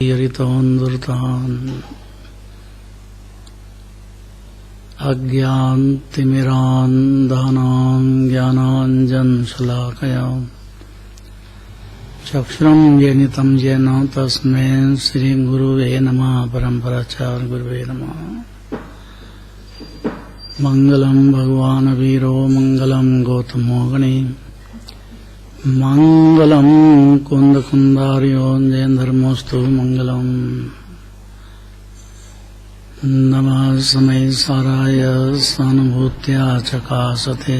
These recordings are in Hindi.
ऋतोऽन्दृतान् अज्ञानतिमिरान्धनां ज्ञानाञ्जनशलाकया चक्षुरुं येन येन तस्मै श्रीगुरुवे नमः। परम्पराचार्य गुरुवे नमः। मंगलम भगवान् वीरो मंगलम गौतमो गणे मंगलम कुंद कुंदार्यो जैन धर्मोस्तु मंगलम। नमः समय साराय सानुभूत्या चकासते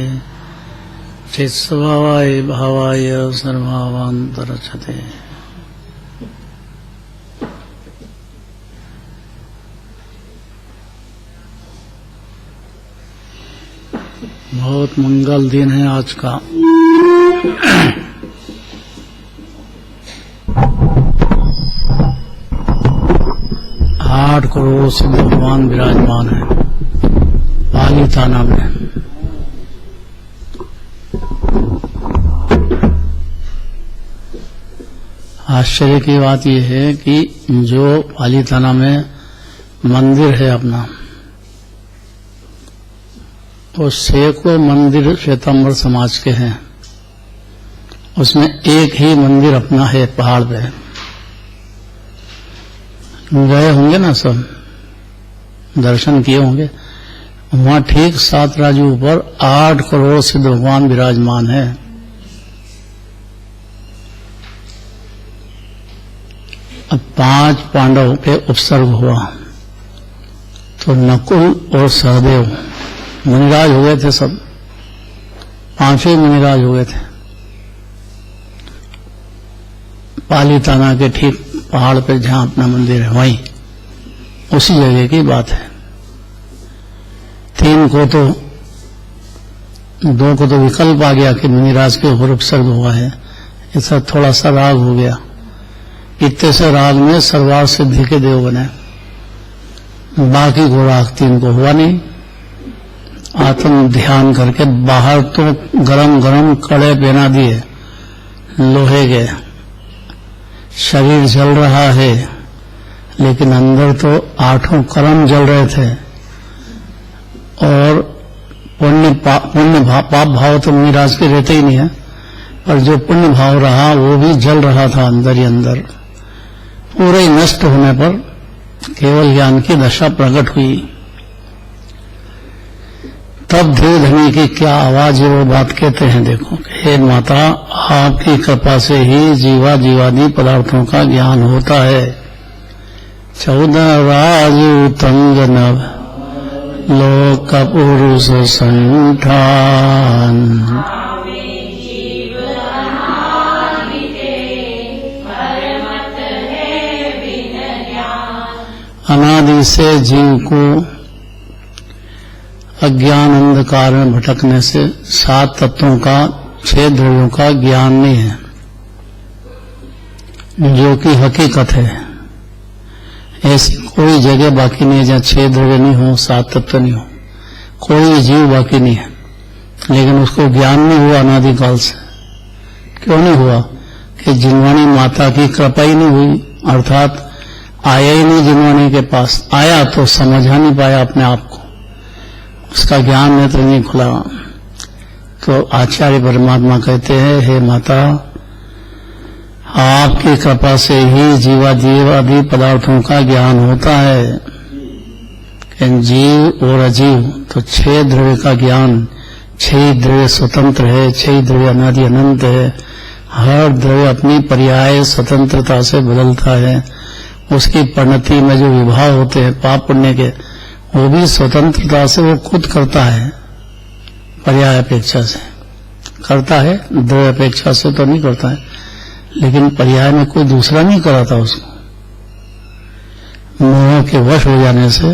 चित्स्वभावाय भावाय सर्वावान्तरचते। बहुत मंगल दिन है आज का। 8 करोड़ सिद्ध भगवान विराजमान है पाली थाना में। आश्चर्य की बात यह है कि जो पाली थाना में मंदिर है अपना, वो सैकड़ों मंदिर श्वेतांबर समाज के हैं, उसमें एक ही मंदिर अपना है पहाड़ पे। गए होंगे ना, सब दर्शन किए होंगे। वहां ठीक 7 राजू ऊपर 8 करोड़ सिद्ध भगवान विराजमान है। अब 5 पांडव पे उपसर्ग हुआ तो नकुल और सहदेव मुनिराज हो गए थे। सब 5 मुनिराज हो गए थे। पाली थाना के ठीक पहाड़ पे जहां अपना मंदिर है, वहीं उसी जगह की बात है। 3 को तो 2 को तो विकल्प आ गया कि मुनिराज के ऊपर उपसर्ग हुआ है, ऐसा थोड़ा सा राग हो गया। इतने से राग में सर्वार सिद्धि के देव बने। बाकी को राग 3 को हुआ नहीं। आत्म ध्यान करके बाहर तो गरम गरम कड़े पहना दिए लोहे के, शरीर जल रहा है, लेकिन अंदर तो 8 कर्म जल रहे थे। और पुण्य पाप भाव तो मुनिराज के रहते ही नहीं है, पर जो पुण्य भाव रहा वो भी जल रहा था अंदर ही अंदर। पूरे नष्ट होने पर केवल ज्ञान की दशा प्रकट हुई। तब देव धनी की क्या आवाज है, वो बात कहते हैं। देखो, हे माता, आपकी कृपा से ही जीवा जीवादि पदार्थों का ज्ञान होता है। 14 राजू तंजनव लोक पुरुष संठान। अनादि से जीव को अज्ञान अंधकार में भटकने से 7 तत्वों का 6 द्रव्यों का ज्ञान नहीं है, जो कि हकीकत है। ऐसी कोई जगह बाकी नहीं है जहाँ 6 द्रव्य नहीं हो, 7 तत्व नहीं हो। कोई जीव बाकी नहीं है, लेकिन उसको ज्ञान नहीं हुआ अनादिकाल से। क्यों नहीं हुआ? कि जिनवाणी माता की कृपा ही नहीं हुई, अर्थात आया ही नहीं जिनवाणी के पास। आया तो समझा नहीं पाया अपने आप को, उसका ज्ञान नेत्र नहीं खुला। तो आचार्य परमात्मा कहते हैं, हे माता, आपकी कृपा से ही जीवाजीव आदि पदार्थों का ज्ञान होता है। जीव और अजीव तो 6 द्रव्य का ज्ञान, 6 द्रव्य स्वतंत्र है, 6 द्रव्य अनादि अनंत है। हर द्रव्य अपनी पर्याय स्वतंत्रता से बदलता है। उसकी परिणति में जो विभाव होते हैं पाप पुण्य के, वो भी स्वतंत्रता से वो खुद करता है, पर्याय अपेक्षा से करता है। द्रव्य अपेक्षा से तो नहीं करता है, लेकिन पर्याय में कोई दूसरा नहीं कराता उसको। मोह के वश हो जाने से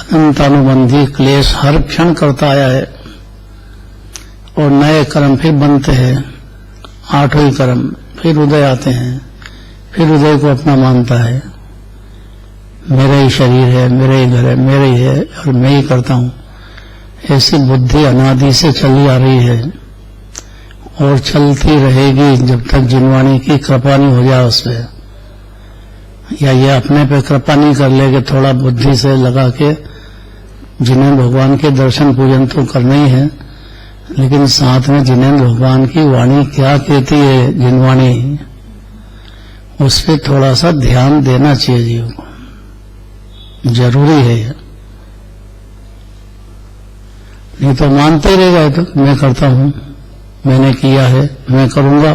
अनंतानुबंधी क्लेश हर क्षण करता आया है, और नए कर्म फिर बनते हैं। 8 ही कर्म फिर उदय आते हैं, फिर उदय को अपना मानता है। मेरा ही शरीर है, मेरा ही घर है, मेरा ही है, और मैं ही करता हूं। ऐसी बुद्धि अनादि से चली आ रही है। और चलती रहेगी जब तक जिनवाणी की कृपा नहीं हो जाए उस पर। या ये अपने पे कृपा नहीं कर ले कि थोड़ा बुद्धि से लगा के, जिन्हें भगवान के दर्शन पूजन तो करना ही है, लेकिन साथ में जिन्हें भगवान की वाणी क्या कहती है, जिनवाणी, उस पर थोड़ा सा ध्यान देना चाहिए जीव को, जरूरी है ये। नहीं तो मानते ही रहेगा तो मैं करता हूं, मैंने किया है, मैं करूंगा,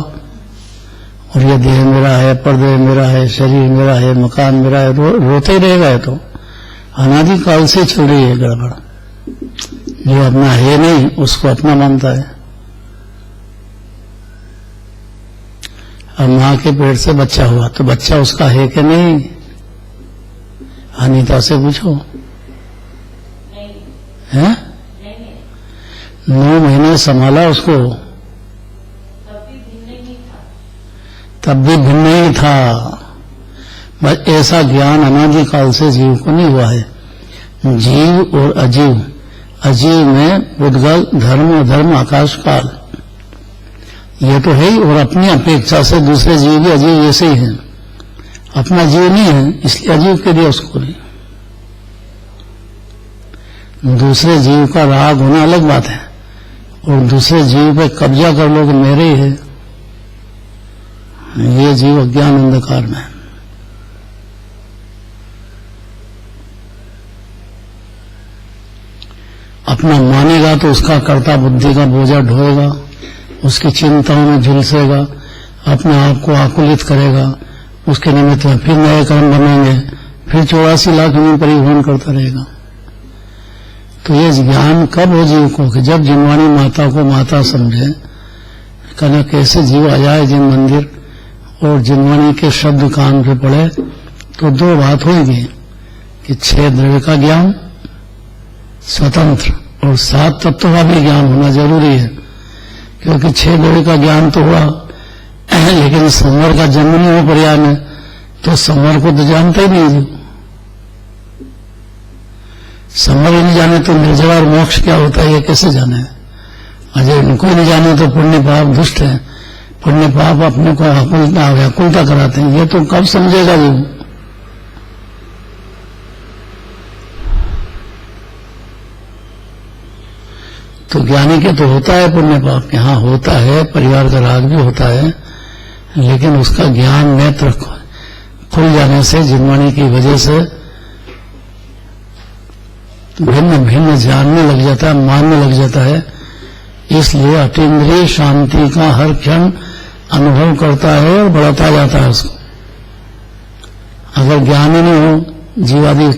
और ये देह मेरा है, पर्दे मेरा है, शरीर मेरा है, मकान मेरा है, रोते ही रहेगा ये तो। अनादि काल से चल रही है गड़बड़। जो अपना है नहीं उसको अपना मानता है। अब मां के पेट से बच्चा हुआ तो बच्चा उसका है कि नहीं? अनीता से पूछो, है? 9 महीने संभाला उसको, तब भी भिन्न ही था। बस ऐसा ज्ञान अनादि काल से जीव को नहीं हुआ है। जीव और अजीव, अजीव में उद्गल, धर्म अधर्म, आकाश काल, ये तो है ही। और अपनी अपेक्षा से दूसरे जीव भी अजीव जैसे ही हैं। अपना जीव नहीं है इसलिए अजीव के दिया उसको नहीं। दूसरे जीव का राग होना अलग बात है, और दूसरे जीव पे कब्जा कर लो कि मेरे ही है, ये जीव अज्ञान अंधकार में है। अपना मानेगा तो उसका कर्ता बुद्धि का बोझा ढोएगा, उसकी चिंताओं में झुलसेगा, अपने आप को आकुलित करेगा, उसके निमित्त में फिर नए कर्म बनेंगे, फिर 84 लाख में परिवहन करता रहेगा। तो ये ज्ञान कब हो जीव को कि जब जिनवाणी माता को माता समझे। कहना कैसे जीव आ जाए जिन मंदिर और जिनवाणी के शब्द कान पे पड़े तो 2 बात होगी कि 6 द्रव्य का ज्ञान स्वतंत्र और 7 तत्व का भी ज्ञान होना जरूरी है। क्योंकि 6 द्रव्य का ज्ञान तो हुआ लेकिन संवर का जन्म नहीं हो पर्याय में, तो संवर को तो जानता ही नहीं जीव। संवर ही नहीं जाने तो निर्जरा और मोक्ष क्या होता है ये कैसे जाने? अजय इनको नहीं जाने तो पुण्य पाप दुष्ट है, पुण्य पाप अपने को व्याकुलता कराते हैं, ये तो कब समझेगा जीव? तो ज्ञानी के तो होता है पुण्य पाप, यहाँ होता है, परिवार का राग भी होता है, लेकिन उसका ज्ञान नेत्र खुल जाने से, जिनवाणी की वजह से भिन्न भिन्न जानने लग जाता है, मानने लग जाता है। इसलिए अतीन्द्रिय शांति का हर क्षण अनुभव करता है और बढ़ाता जाता है उसको। अगर ज्ञान ही नहीं हो जीवादि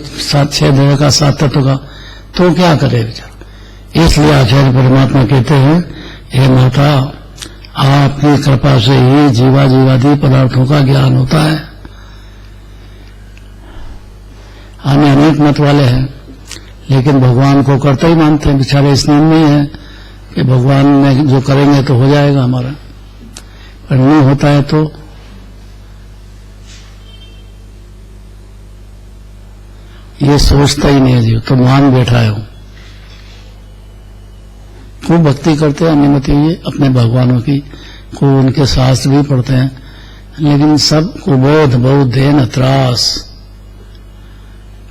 6 देह का 7 तत्व का, तो क्या करे बेचारा? इसलिए आचार्य परमात्मा कहते हैं, हे माता, आपकी कृपा से ही जीवादि पदार्थों का ज्ञान होता है। हमें अनेक मत वाले हैं, लेकिन भगवान को करता ही मानते हैं। बेचारे इस नींद में है कि भगवान ने जो करेंगे तो हो जाएगा हमारा, पर नहीं होता है तो ये सोचता ही नहीं है जीव, तो मान बैठा है। खूब भक्ति करते हैं, अनुमति ये अपने भगवानों की, को उनके शास्त्र भी पढ़ते हैं, लेकिन सब कुबोध बहुत देन त्रास,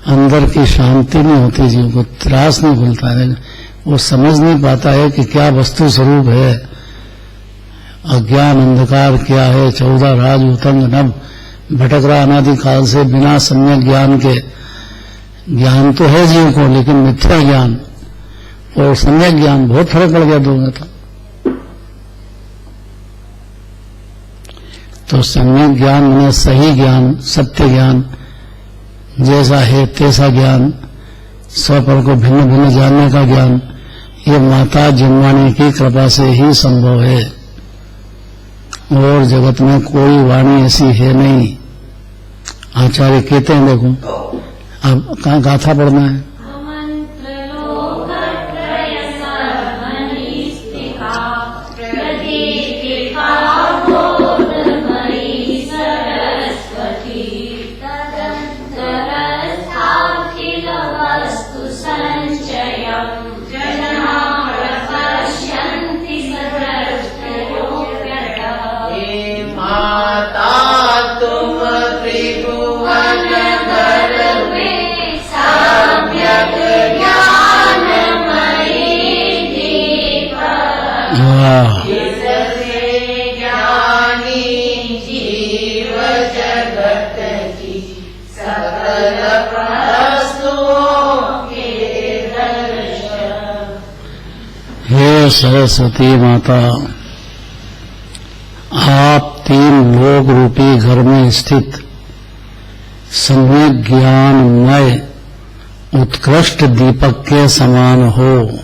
अंदर की शांति नहीं होती जीव को, त्रास नहीं खुलता है, वो समझ नहीं पाता है कि क्या वस्तु स्वरूप है, अज्ञान अंधकार क्या है, 14 राज उतंग नभ भटक रहा अनादि काल से बिना सम्यक ज्ञान के। ज्ञान तो है जीव को, लेकिन मिथ्या ज्ञान और सम्यक ज्ञान बहुत फर्क पड़ गया दोनों में। तो सम्यक ज्ञान माने सही ज्ञान, सत्य ज्ञान, जैसा है तैसा ज्ञान, स्वपर को भिन्न भिन्न जानने का ज्ञान, ये माता जिनवाणी की कृपा से ही संभव है, और जगत में कोई वाणी ऐसी है नहीं। आचार्य कहते हैं, देखो अब कहाँ गाथा पढ़ना है, माता तुम त्रिभुवन वाह, हे सरस्वती माता, आप तीन लोक रूपी घर में स्थित सम्यक ज्ञानमय उत्कृष्ट दीपक के समान हो,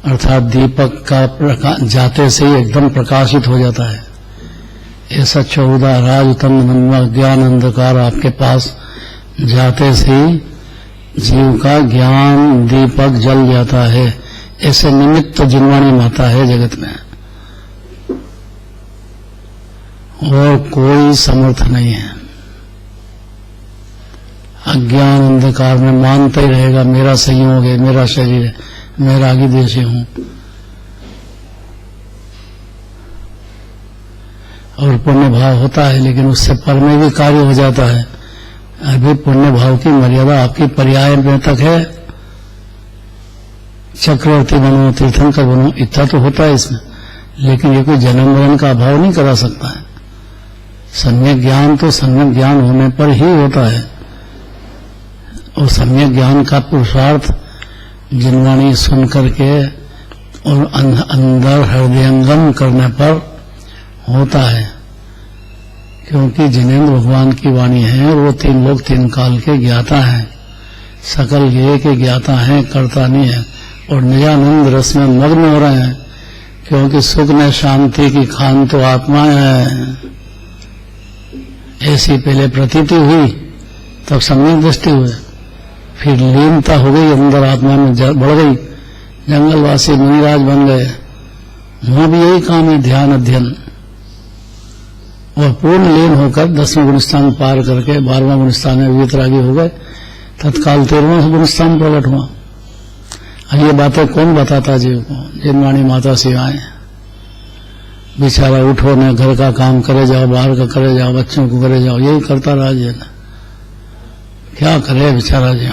अर्थात दीपक का प्रकाश जाते से ही एकदम प्रकाशित हो जाता है। ऐसा 14 राजतम नन्मा ज्ञान अंधकार आपके पास जाते से ही जीव का ज्ञान दीपक जल जाता है। ऐसे निमित्त जिनवाणी माता है जगत में, और कोई समर्थ नहीं है। अज्ञान अंधकार में मानता ही रहेगा मेरा संयोग है, मेरा शरीर है, मैं रागी देशी हूं, और पुण्य भाव होता है लेकिन उससे पर में भी कार्य हो जाता है। अभी पुण्य भाव की मर्यादा आपकी पर्याय में तक है। चक्रवर्ती बनो, तीर्थंकर बनो, इतना तो होता है इसमें, लेकिन ये कोई जन्म मरण का अभाव नहीं करा सकता है। सम्यक ज्ञान तो सम्यक ज्ञान होने पर ही होता है, और सम्यक ज्ञान का पुरुषार्थ जिनवाणी सुन करके और अंदर हृदयंगम करने पर होता है। क्योंकि जिनेंद्र भगवान की वाणी है और वो तीन लोग तीन काल के ज्ञाता हैं, सकल ये के ज्ञाता हैं, करता नहीं है, और निजानंद रस में मग्न हो रहे हैं। क्योंकि सुख में शांति की खान तो आत्मा है। ऐसी पहले प्रतीति हुई, तब सम्यक दृष्टि हुई, फिर लीनता हो गई, अंदर आत्मा में बढ़ गई, जंगलवासी मुनिराज बन गए। वहां भी यही काम है, ध्यान अध्ययन, और पूर्ण लीन होकर 10वें गुणस्थान पार करके 12वां गुणस्थान में वितरागी हो गए। तत्काल 13वां गुणस्थान प्रकट हुआ। ये बातें कौन बताता जीव को? जिनवाणी माता सिवाय। बेचारा उठो न घर का काम करे जाओ, बाहर का करे जाओ, बच्चों को करे जाओ, यही करता रहा जी। क्या करे बेचारा जी।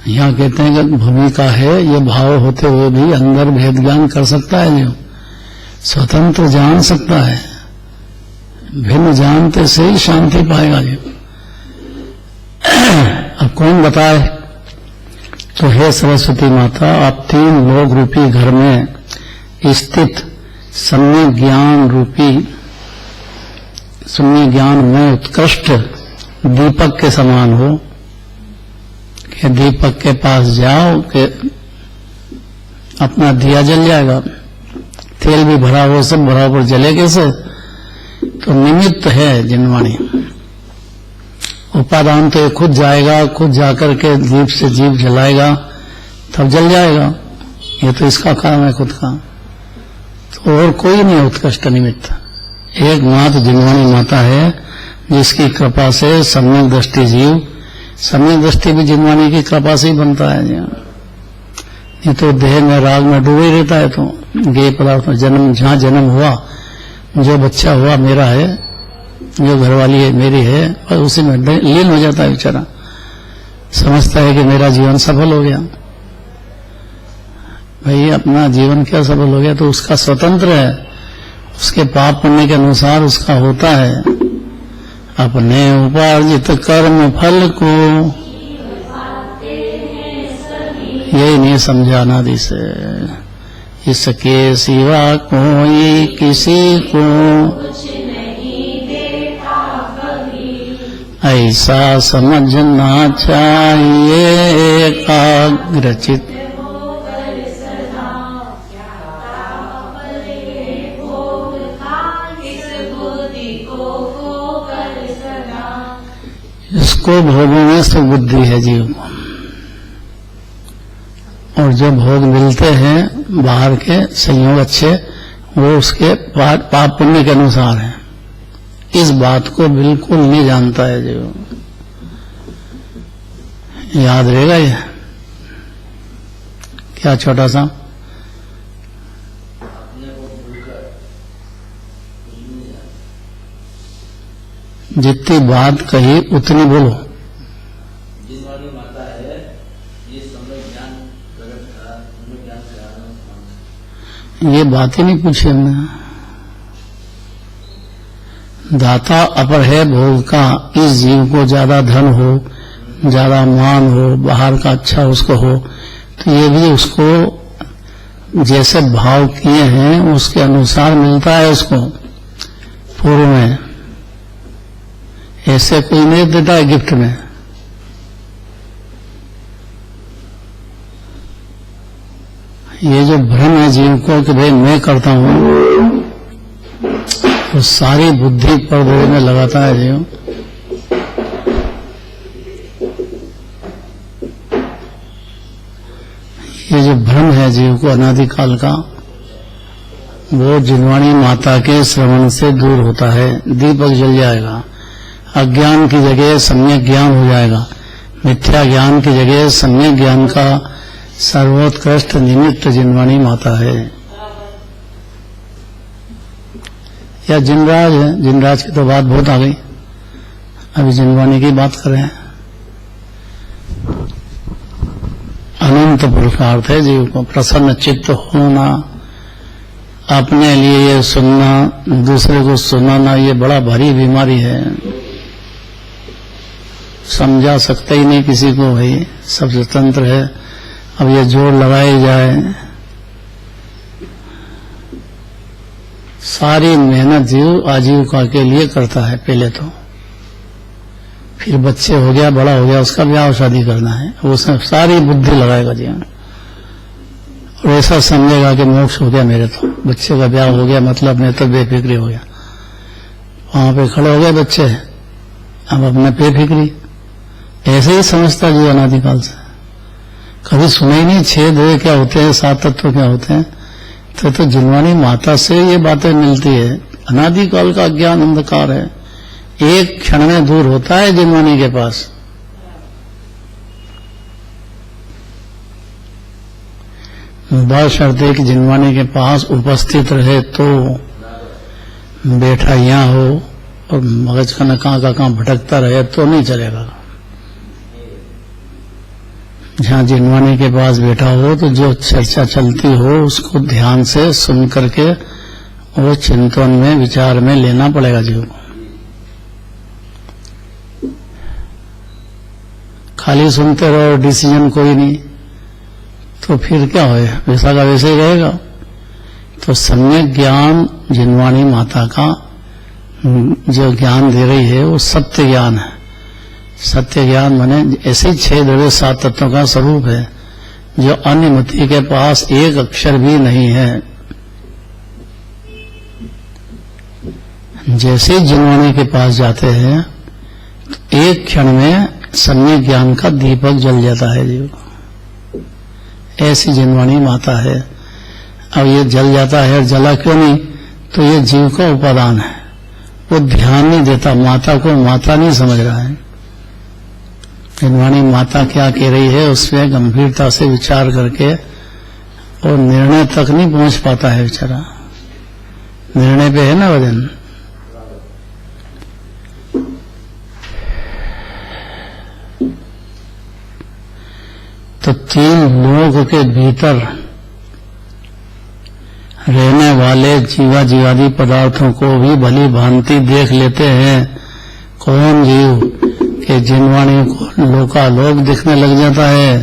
यहाँ कहते हैं कि भूमिका है, ये भाव होते हुए भी अंदर भेद ज्ञान कर सकता है जीव, स्वतंत्र जान सकता है। भिन्न जानते से ही शांति पाएगा जीव। अब कौन बताए? तो हे सरस्वती माता, आप तीन लोक रूपी घर में स्थित सम्यक ज्ञान में उत्कृष्ट दीपक के समान हो। कि दीपक के पास जाओ कि अपना दिया जल जाएगा, तेल भी भरा हो, सब भरा हो, पर जले कैसे? तो निमित्त है जिनवाणी। उपादान तो खुद जाएगा, खुद जाकर के दीप से जीव जलाएगा, तब जल जाएगा। ये तो इसका काम है खुद का, तो और कोई नहीं उत्कृष्ट निमित्त। एकमात्र जिनवाणी माता है, जिसकी कृपा से सम्यक दृष्टि जीव, सम्यक दृष्टि भी जिनवाणी की कृपा से ही बनता है। ये तो देह में राग में डूबे ही रहता है। तो गेय पदार्थ में जन्म, जहाँ जन्म हुआ, जो बच्चा हुआ मेरा है, जो घरवाली है मेरी है, और उसी में लीन हो जाता है बेचारा। समझता है कि मेरा जीवन सफल हो गया। भाई अपना जीवन क्या सफल हो गया? तो उसका स्वतंत्र है, उसके पाप पुण्य के अनुसार उसका होता है। अपने उपार्जित कर्म फल को यही नहीं समझा अनादि से। इसके सिवा कोई किसी को ऐसा समझना चाहिए एकाग्रचित। इसको भोगों में सुबुद्धि है जीव को, और जो भोग मिलते हैं बाहर के संयोग अच्छे, वो उसके पाप पुण्य के अनुसार है। इस बात को बिल्कुल नहीं जानता है जीव। याद रहेगा ये क्या? छोटा सा जितनी बात कही उतनी बोलो। जिनवाणी माता है, ये समय ज्ञान प्रकट करा, उनमें ज्ञान से आनंद। ये बात ही नहीं पूछी हमने। दाता अपर है भोग का, इस जीव को ज्यादा धन हो, ज्यादा मान हो, बाहर का अच्छा उसको हो, तो ये भी उसको जैसे भाव किए हैं उसके अनुसार मिलता है उसको पूर्व में। ऐसे कोई नहीं देता है गिफ्ट में। ये जो भ्रम है जीव को कि भाई मैं करता हूं, तो सारी बुद्धि पर्दे में लगाता है जीव। ये जो भ्रम है जीव को अनादिकाल का, वो जिनवाणी माता के श्रवण से दूर होता है। दीपक जल जाएगा, अज्ञान की जगह सम्यक ज्ञान हो जाएगा, मिथ्या ज्ञान की जगह सम्यक ज्ञान का सर्वोत्कृष्ट निमित्त जिनवाणी माता है। या जिनराज है, जिनराज की तो बात बहुत आ गई, अभी जिनवाणी की बात कर रहे हैं। अनंत पुरुषार्थ है जीव को प्रसन्न चित्त होना, अपने लिए ये सुनना, दूसरे को सुनाना, ये बड़ा भारी बीमारी है। समझा सकते ही नहीं किसी को, भाई सब स्वतंत्र है, अब ये जोर लगाए जाए। सारी मेहनत जीव आजीविका के लिए करता है पहले तो, फिर बच्चे हो गया, बड़ा हो गया, उसका ब्याह शादी करना है, वो सारी बुद्धि लगाएगा जीवन। और ऐसा समझेगा कि मोक्ष हो गया मेरे, तो बच्चे का ब्याह हो गया मतलब मैं तो बेफिक्री हो गया। वहां पे खड़े हो गए बच्चे, अब अपने बेफिक्री, ऐसे ही समझता जी अनादिकाल से। कभी सुना ही नहीं 6 द्रव्य क्या होते हैं, 7 तत्व क्या होते हैं। तो जिनवाणी माता से ये बातें मिलती है। अनादिकाल का अज्ञान अंधकार है, एक क्षण में दूर होता है जिनवाणी के पास। बशर्ते कि जिनवाणी के पास उपस्थित रहे तो, बैठा यहाँ हो और मगज का न कहाँ भटकता रहे तो नहीं चलेगा। जहाँ जिनवाणी के पास बैठा हो तो जो चर्चा चलती हो उसको ध्यान से सुन करके वो चिंतन में, विचार में लेना पड़ेगा जीव को। खाली सुनते रहो, डिसीजन कोई नहीं, तो फिर क्या होए, वैसा का वैसे ही रहेगा। तो सम्यक ज्ञान जिनवाणी माता का जो ज्ञान दे रही है वो सत्य ज्ञान है। सत्य ज्ञान माने ऐसे 6 द्रव्य 7 तत्वों का स्वरूप है, जो अन्य मति के पास एक अक्षर भी नहीं है। जैसे ही जिनवाणी के पास जाते हैं तो एक क्षण में सम्यक ज्ञान का दीपक जल जाता है जीव को। ऐसी जिनवाणी माता है। अब ये जल जाता है, जला क्यों नहीं, तो ये जीव का उपादान है, वो ध्यान नहीं देता, माता को माता नहीं समझ रहा है। जिनवाणी माता क्या कह रही है उसमें गंभीरता से विचार करके और निर्णय तक नहीं पहुंच पाता है बेचारा। निर्णय पे है ना वजन। तो 3 लोक के भीतर रहने वाले जीवादि पदार्थों को भी भली भांति देख लेते हैं। कौन जीव के जिनवाणी को लोकालोक दिखने लग जाता है।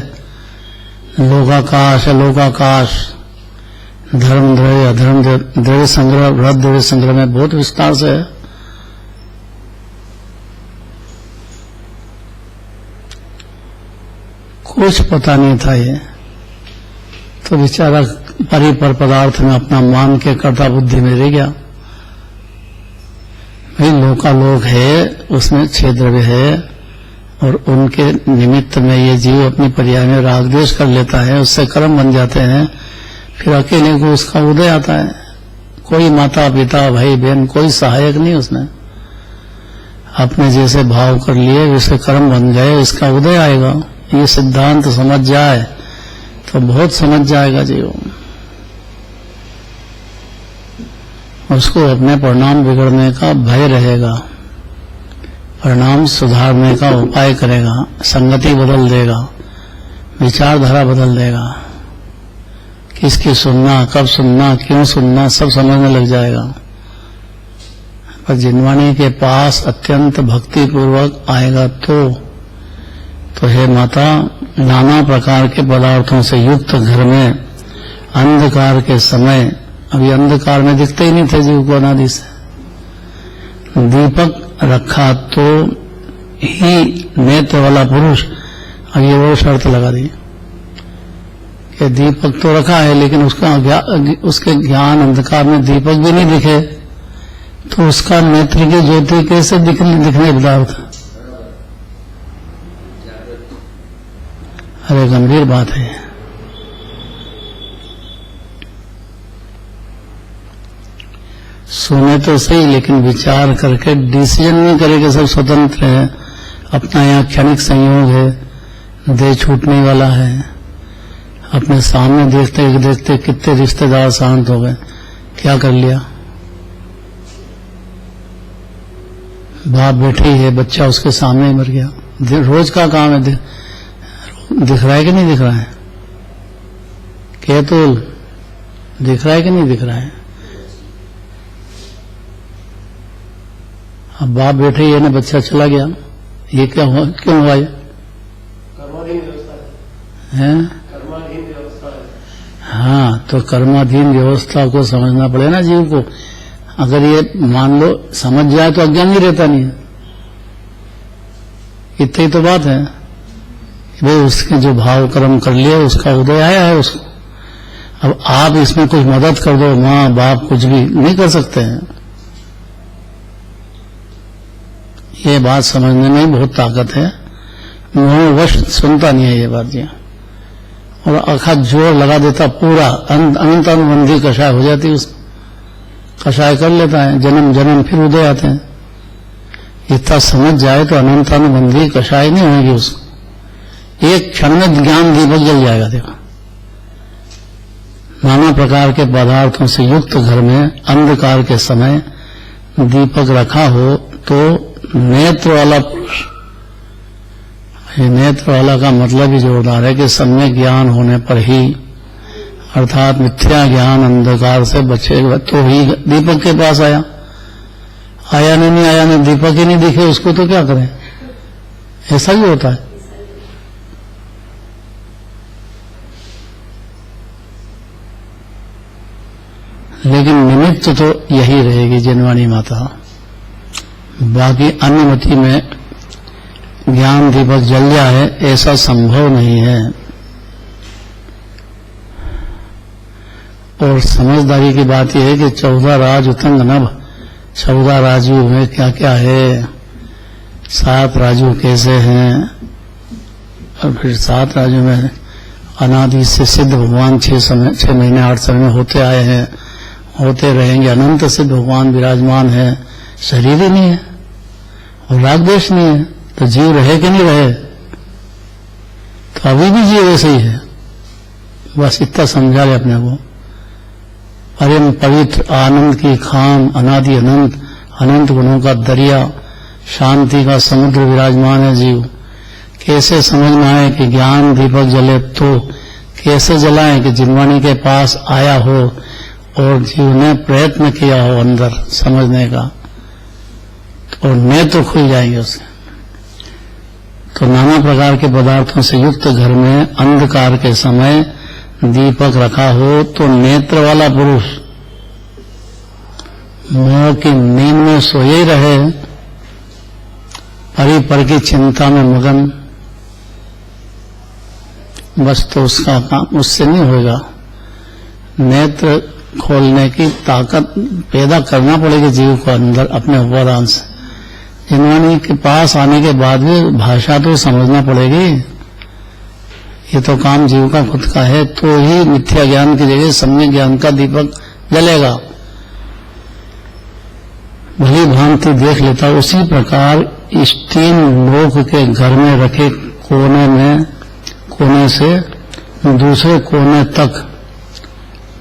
लोकाकाश, लोकाकाश, धर्म द्रव्य, अधर्म द्रव्य संग्रह, बृहद द्रव्य संग्रह में बहुत विस्तार से है। कुछ पता नहीं था ये, तो बेचारा परिपर पदार्थ में अपना मान के कर्ता बुद्धि में रह गया। भाई लोकालोक है, उसमें 6 द्रव्य है और उनके निमित्त में ये जीव अपनी पर्याय में राग द्वेष कर लेता है, उससे कर्म बन जाते हैं, फिर अकेले को उसका उदय आता है। कोई माता पिता भाई बहन कोई सहायक नहीं, उसने अपने जैसे भाव कर लिए वैसे कर्म बन गए, इसका उदय आएगा। ये सिद्धांत समझ जाए तो बहुत समझ जाएगा जीव। उसको अपने परिणाम बिगड़ने का भय रहेगा। परिणाम सुधारने का उपाय करेगा, संगति बदल देगा, विचारधारा बदल देगा, किसकी सुनना, कब सुनना, क्यों सुनना, सब समझने लग जाएगा। पर जिनवाणी के पास अत्यंत भक्ति पूर्वक आएगा तो हे माता, नाना प्रकार के पदार्थों से युक्त घर में अंधकार के समय, अभी अंधकार में दिखते ही नहीं थे जीव को अनादि से, दीपक रखा तो ही नेत्र वाला पुरुष, अब ये वो शर्त लगा दी कि दीपक तो रखा है लेकिन उसके ज्ञान अंधकार में दीपक भी नहीं दिखे तो उसका नेत्र की ज्योति कैसे दिखने पदार्थ। अरे गंभीर बात है। सुने तो सही लेकिन विचार करके डिसीजन नहीं करेगा, सब स्वतंत्र है, अपना यहाँ क्षणिक संयोग है, देह छूटने वाला है। अपने सामने देखते देखते कितने रिश्तेदार शांत हो गए, क्या कर लिया। बाप बैठी है, बच्चा उसके सामने ही मर गया, रोज का काम है। दिख रहा है कि नहीं दिख रहा है? केतुल दिख रहा है कि नहीं दिख रहा है? अब बाप बैठे ही है ना, बच्चा चला गया, ये क्या हुआ, क्यों हुआ ये? कर्माधीन व्यवस्था है। कर्माधीन व्यवस्था है। हाँ, तो कर्माधीन व्यवस्था को समझना पड़े ना जीव को। अगर ये मान लो समझ जाए तो अज्ञान ही रहता नहीं है। इतनी ही तो बात है, भाई उसके जो भाव कर्म कर लिए उसका उदय आया है उसको। अब आप इसमें कुछ मदद कर दो, माँ बाप कुछ भी नहीं कर सकते हैं। ये बात समझने में बहुत ताकत है, वश सुनता नहीं है ये बात जी। और आखा जोर लगा देता, पूरा अनंत अनुबंधी कषाय हो जाती, उस कषाय कर लेता है, जन्म जन्म फिर उदय आते हैं। इतना समझ जाए तो अनंत अनुबंधी कषाय नहीं होगी उसको, एक क्षण में ज्ञान दीपक जल जाएगा। देखो, नाना प्रकार के पदार्थों से युक्त घर में अंधकार के समय दीपक रखा हो तो नेत्र वाला पुरुष, नेत्र वाला का मतलब ही जोरदार है कि सम्यक ज्ञान होने पर ही, अर्थात मिथ्या ज्ञान अंधकार से बचेगा तो ही दीपक के पास आया। आया नहीं आया नहीं, दीपक ही नहीं दिखे उसको तो क्या करें, ऐसा ही होता है। लेकिन निमित्त तो यही रहेगी जिनवाणी माता, बाकी अन्यमति में ज्ञान दीपक जल जाए ऐसा संभव नहीं है। और समझदारी की बात यह है कि 14 राज उतंग नभ, 14 राजू में क्या क्या है, 7 राजू कैसे हैं, और फिर 7 राजू में अनादि से सिद्ध भगवान 6 महीने 8 समय में होते आए हैं, होते रहेंगे। अनंत सिद्ध भगवान विराजमान है, शरीर ही नहीं है और राग द्वेष नहीं है, तो जीव रहे कि नहीं रहे, तो अभी भी जीव वैसे ही है। बस इतना समझा ले अपने को। परम पवित्र आनंद की खान, अनादि अनंत, अनंत गुणों का दरिया, शांति का समुद्र विराजमान है जीव। कैसे समझना है कि ज्ञान दीपक जले तो कैसे जलाएं कि जिनवाणी के पास आया हो और जीव ने प्रयत्न किया हो अंदर समझने का, और नेत्र खुल जाएंगे उससे। तो नाना प्रकार के पदार्थों से युक्त घर में अंधकार के समय दीपक रखा हो तो नेत्र वाला पुरुष मोह की नींद में सोए रहे, परिपर की चिंता में मगन, बस तो उसका काम उससे नहीं होगा। नेत्र खोलने की ताकत पैदा करना पड़ेगी जीव को अंदर अपने उपादान से। जिनवाणी के पास आने के बाद भी भाषा तो समझना पड़ेगी, ये तो काम जीव का खुद का है, तो ही मिथ्या ज्ञान की जगह सम्यक ज्ञान का दीपक जलेगा। भली भांति देख लेता। उसी प्रकार इस 3 लोक के घर में रखे कोने से दूसरे कोने तक,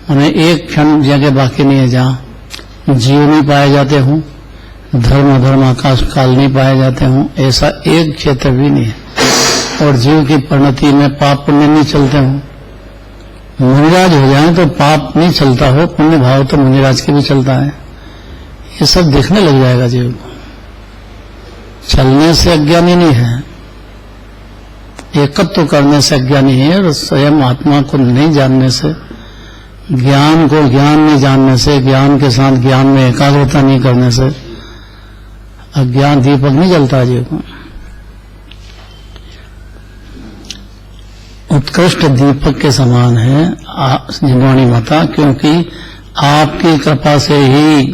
माने एक क्षण जगह बाकी नहीं है जहां जीव नहीं पाए जाते हों, धर्म अधर्म आकाश काल नहीं पाए जाते हों, ऐसा एक क्षेत्र भी नहीं है। और जीव की परिणति में पाप पुण्य नहीं चलते हों। मुनिराज हो जाए तो पाप नहीं चलता हो, पुण्य भाव तो मुनिराज के भी चलता है। ये सब देखने लग जाएगा जीव को। चलने से अज्ञानी नहीं है, एकत्व करने से अज्ञानी है, और स्वयं आत्मा को नहीं जानने से, ज्ञान को ज्ञान नहीं जानने से, ज्ञान के साथ ज्ञान में एकाग्रता नहीं करने से अज्ञान दीपक नहीं जलता जीव को। उत्कृष्ट दीपक के समान है जिनवाणी माता, क्योंकि आपकी कृपा से ही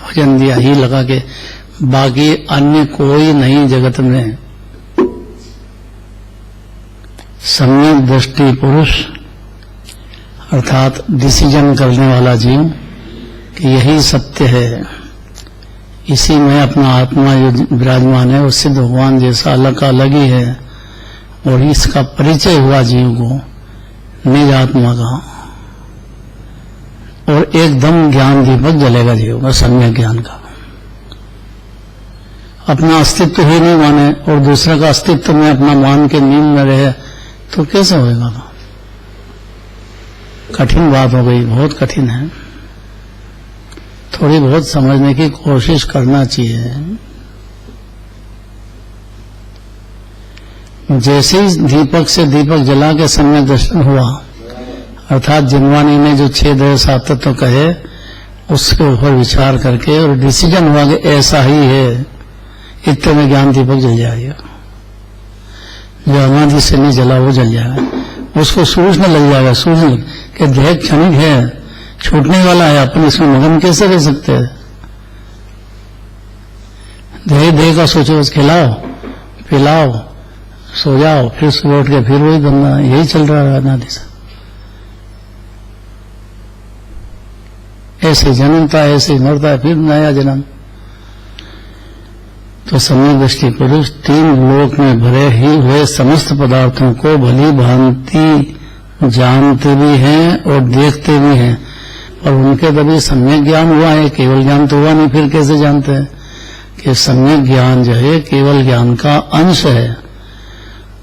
भजन दिया ही लगा के, बाकी अन्य कोई नहीं जगत में। सम्यक दृष्टि पुरुष अर्थात डिसीजन करने वाला जीव कि यही सत्य है, इसी में अपना आत्मा जो विराजमान है वो सिद्ध भगवान जैसा अलग का अलग ही है, और इसका परिचय हुआ जीव को निज आत्मा का, और एकदम ज्ञान दीपक जलेगा जीव का, सम्यक ज्ञान का। अपना अस्तित्व ही नहीं माने और दूसरे का अस्तित्व में अपना मान के नींद में रहे तो कैसे होएगा? कठिन बात हो गई, बहुत कठिन है। थोड़ी बहुत समझने की कोशिश करना चाहिए। जैसे ही दीपक से दीपक जला के सम्यक दर्शन हुआ, अर्थात जिनवाणी ने जो 6 7 तत्व कहे उसके ऊपर विचार करके और डिसीजन हुआ कि ऐसा ही है, इतने में ज्ञान दीपक जल जाएगा। जो अनादि से नहीं जला वो जल जाएगा, उसको सूझने लग जाएगा, सूझने कि देह क्षणिक है, छूटने वाला है, अपन इसमें मगन कैसे रह सकते हैं? देह का सोचो, खिलाओ पिलाओ सो जाओ, फिर सुबह उठ के फिर वही बनना, यही चल रहा है अनादि से। ऐसे जन्मता है, ऐसे मरता है, फिर नया जन्म। तो सम्यक दृष्टि पुरुष 3 लोक में भरे ही हुए समस्त पदार्थों को भली भांति जानते भी हैं और देखते भी हैं, और उनके तभी सम्यक ज्ञान हुआ है, केवल ज्ञान तो हुआ नहीं। फिर कैसे जानते हैं कि सम्यक ज्ञान जो है केवल ज्ञान का अंश है,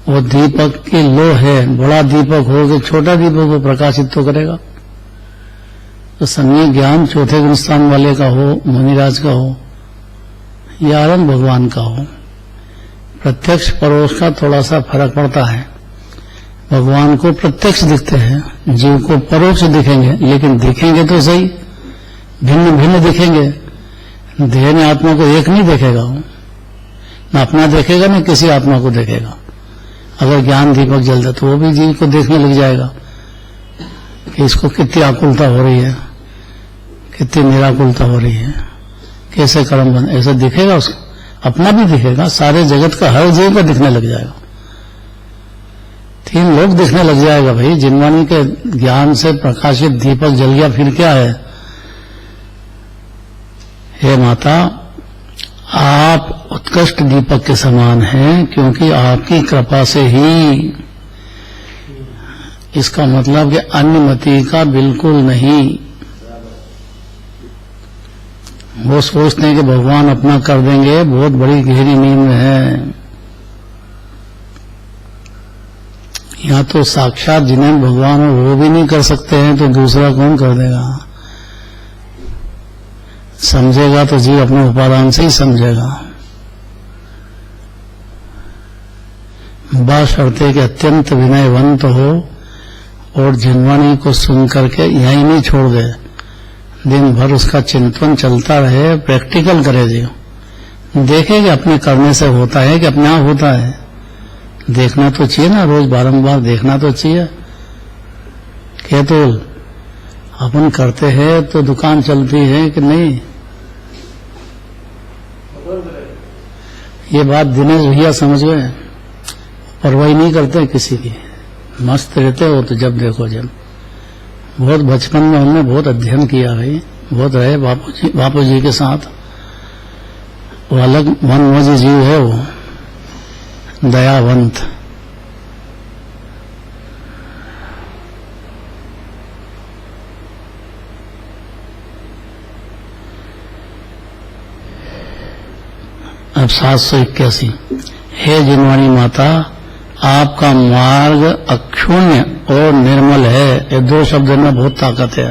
वो दीपक की लो है। बड़ा दीपक हो कि छोटा दीपक को प्रकाशित तो करेगा। तो सम्यक ज्ञान चौथे गुण स्थान वाले का हो, मुनिराज का हो या आनंद भगवान का हो, प्रत्यक्ष परोक्ष का थोड़ा सा फर्क पड़ता है। भगवान को प्रत्यक्ष दिखते हैं, जीव को परोक्ष दिखेंगे, लेकिन दिखेंगे तो सही, भिन्न भिन्न दिखेंगे। देह ने आत्मा को एक नहीं देखेगा, न अपना देखेगा न किसी आत्मा को देखेगा। अगर ज्ञान दीपक जलता तो वो भी जीव को देखने लग जाएगा कि इसको कितनी आकुलता हो रही है, कितनी निराकुलता हो रही है, कैसे कर्म बन, ऐसा दिखेगा उसको, अपना भी दिखेगा, सारे जगत का हर जीव का दिखने लग जाएगा। 3 लोग दिखने लग जाएगा भाई। जिनवाणी के ज्ञान से प्रकाशित दीपक जल गया, फिर क्या है? हे माता, आप उत्कृष्ट दीपक के समान हैं, क्योंकि आपकी कृपा से ही। इसका मतलब कि अन्य मति का बिल्कुल नहीं। वो सोचते हैं कि भगवान अपना कर देंगे, बहुत बड़ी गहरी नींद में है। या तो साक्षात जिन्हें भगवान हो वो भी नहीं कर सकते हैं, तो दूसरा कौन कर देगा? समझेगा तो जीव अपने उपादान से ही समझेगा। बशर्ते कि अत्यंत विनयवंत हो और जिनवाणी को सुन करके यहीं नहीं छोड़ दे, दिन भर उसका चिंतन चलता रहे, प्रैक्टिकल करे जीव, देखेगा अपने करने से होता है कि अपने आप होता है। देखना तो चाहिए ना, रोज बारंबार देखना तो चाहिए। क्या तो अपन करते हैं तो दुकान चलती है कि नहीं? ये बात दिनेश भैया समझ गए, परवाही नहीं करते किसी की, मस्त रहते हो तो जब देखो जब। बहुत बचपन में हमने बहुत अध्ययन किया भाई, बहुत रहे बापू जी के साथ। वो अलग मनमोजी जीव है, वो दयावंत। अब 781। हे जिनवाणी माता, आपका मार्ग अक्षुण्य और निर्मल है। ये दो शब्द में बहुत ताकत है।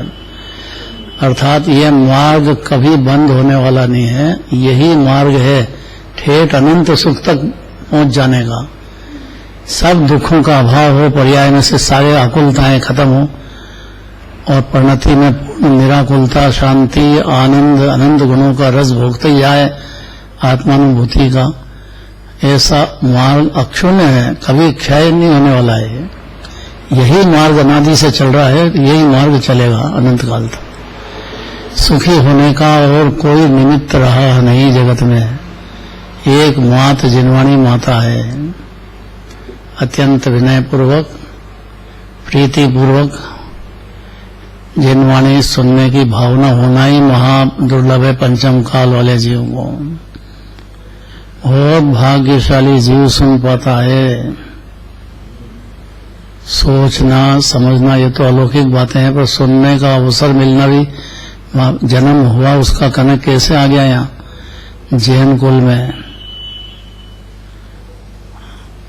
अर्थात यह मार्ग कभी बंद होने वाला नहीं है। यही मार्ग है ठेठ अनंत सुख तक पहुंच जाने का। सब दुखों का अभाव हो, पर्याय में से सारे आकुलताएं खत्म हो और परिणति में पूर्ण निराकुलता, शांति, आनंद, अनंत गुणों का रस भोगते ही आए आत्मानुभूति का। ऐसा मार्ग अक्षुण्य है, कभी क्षय नहीं होने वाला है। यही मार्ग अनादि से चल रहा है, यही मार्ग चलेगा अनंत काल तक। सुखी होने का और कोई निमित्त रहा नहीं जगत में। एक मात जिनवाणी माता है। अत्यंत विनय पूर्वक, प्रीति पूर्वक जिनवाणी सुनने की भावना होना ही महा दुर्लभ है पंचम काल वाले जीव को। बहुत भाग्यशाली जीव सुन पाता है। सोचना समझना ये तो अलौकिक बातें हैं, पर सुनने का अवसर मिलना भी, जन्म हुआ उसका कनक कैसे आ गया यहाँ जैन कुल में,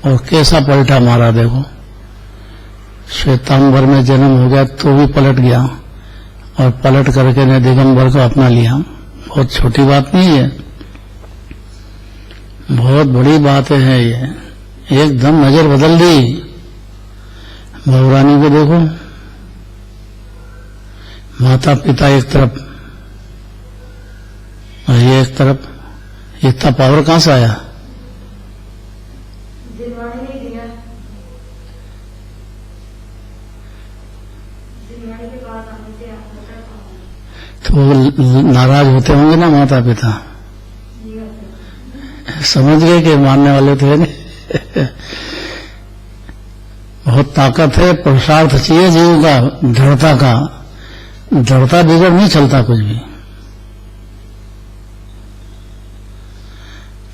और कैसा पलटा मारा। देखो, श्वेतांबर में जन्म हो गया तो भी पलट गया, और पलट करके ने दिगंबर को अपना लिया। बहुत छोटी बात नहीं है, बहुत बड़ी बातें हैं ये। एकदम नजर बदल दी। बहुरानी को देखो, माता पिता एक तरफ और ये एक तरफ, इतना पावर कहां से आया? जिनवाणी ने दिया। जिनवाणी के पास आने से तो नाराज होते होंगे ना माता पिता, समझ गए कि मानने वाले थे नहीं। बहुत ताकत है, पुरुषार्थ चाहिए जीव का, दृढ़ता का। दृढ़ता बिगड़ नहीं चलता कुछ भी।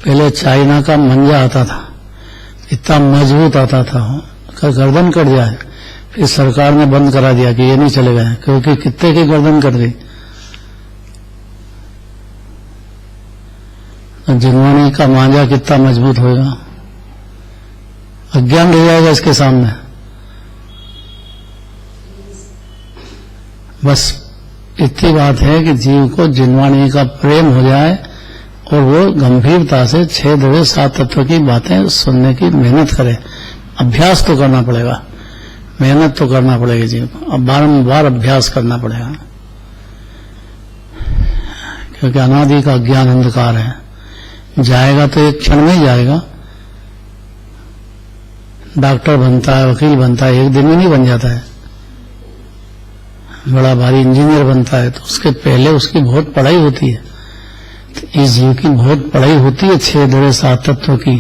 पहले चाइना का मंजा आता था, इतना मजबूत आता था, गर्दन कट जाए, फिर सरकार ने बंद करा दिया कि ये नहीं चलेगा, क्योंकि कितने की गर्दन कट गई। जिनवाणी का मांझा कितना मजबूत होगा, अज्ञान रह जाएगा इसके सामने। बस इतनी बात है कि जीव को जिनवाणी का प्रेम हो जाए और वो गंभीरता से 6 द्रव्य 7 तत्व की बातें सुनने की मेहनत करे। अभ्यास तो करना पड़ेगा, मेहनत तो करना पड़ेगी जीव को, अब बारंबार अभ्यास करना पड़ेगा, क्योंकि अनादि का ज्ञान अंधकार है। जाएगा तो एक क्षण में ही जाएगा। डॉक्टर बनता है, वकील बनता है, एक दिन में नहीं बन जाता है। बड़ा भारी इंजीनियर बनता है तो उसके पहले उसकी बहुत पढ़ाई होती है। तो इस जीव की बहुत पढ़ाई होती है 6 द्रव्य 7 तत्व की,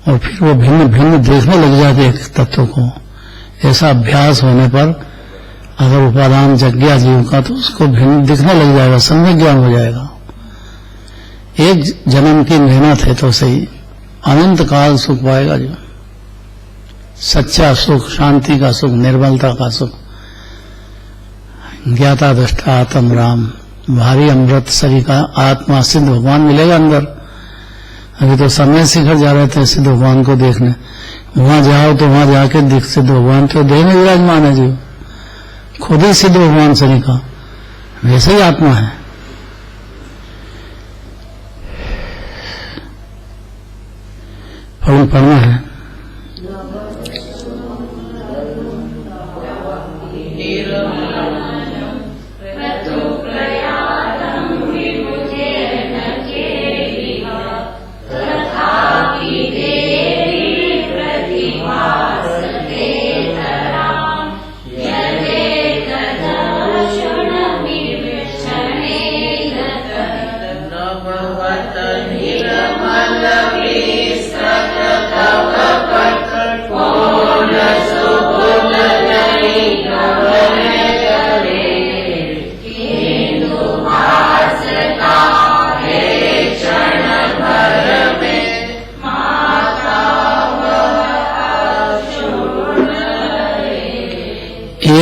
और फिर वो भिन्न भिन्न देखने लग जाते हैं तत्व को। ऐसा अभ्यास होने पर अगर उपादान जग गया जीव का तो उसको भिन्न दिखने लग जाएगा, सम्यक ज्ञान हो जाएगा। एक जन्म की मेहनत है तो सही, अनंत काल सुख पाएगा जो सच्चा सुख, शांति का सुख, निर्मलता का सुख। ज्ञाता दृष्टा आत्म राम, भारी अमृत शरीर का आत्मा सिद्ध भगवान मिलेगा अंदर। अभी तो समय शिखर जा रहे थे सिद्ध भगवान को देखने, वहां जाओ तो वहां जाके दिख सिद्ध भगवान तो देह में विराजमान है जीव, खुद ही सिद्ध भगवान शरीर का, वैसे ही आत्मा है। पढ़ना है।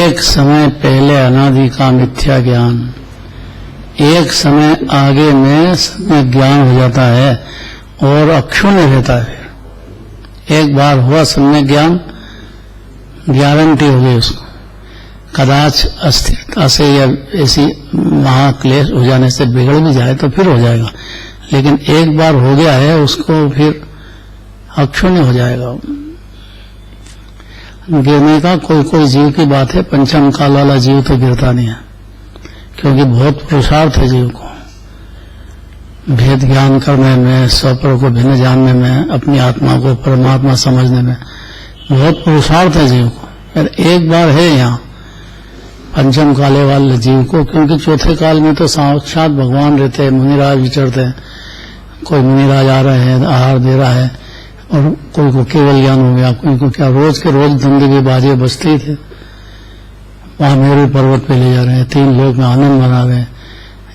एक समय पहले अनादि का मिथ्या ज्ञान, एक समय आगे में सम्यक ज्ञान हो जाता है, और अक्षुण्य रहता है। एक बार हुआ सम्यक ज्ञान, गारंटी हो गई उसको, कदाच अस्थिरता से या ऐसी महाक्लेश हो जाने से बिगड़ भी जाए तो फिर हो जाएगा, लेकिन एक बार हो गया है उसको फिर अक्षुण्य हो जाएगा। गिरने का कोई जीव की बात है, पंचम काल वाला जीव तो गिरता नहीं है, क्योंकि बहुत पुरुषार्थ है जीव को भेद ज्ञान करने में, स्वपर को भिन्न जानने में, अपनी आत्मा को परमात्मा समझने में बहुत पुरुषार्थ है जीव को। पर एक बार है यहाँ पंचम काले वाले जीव को, क्योंकि चौथे काल में तो साक्षात भगवान रहते हैं, मुनिराज विचरते हैं। कोई मुनिराज आ रहे हैं, आहार दे रहा है, और कोई को केवल ज्ञान हो गया, कोई को क्या रोज के रोज धंधे की बाजे बजते थे। वहां मेरू पर्वत पे ले जा रहे हैं, 3 लोग में आनंद मना रहे हैं।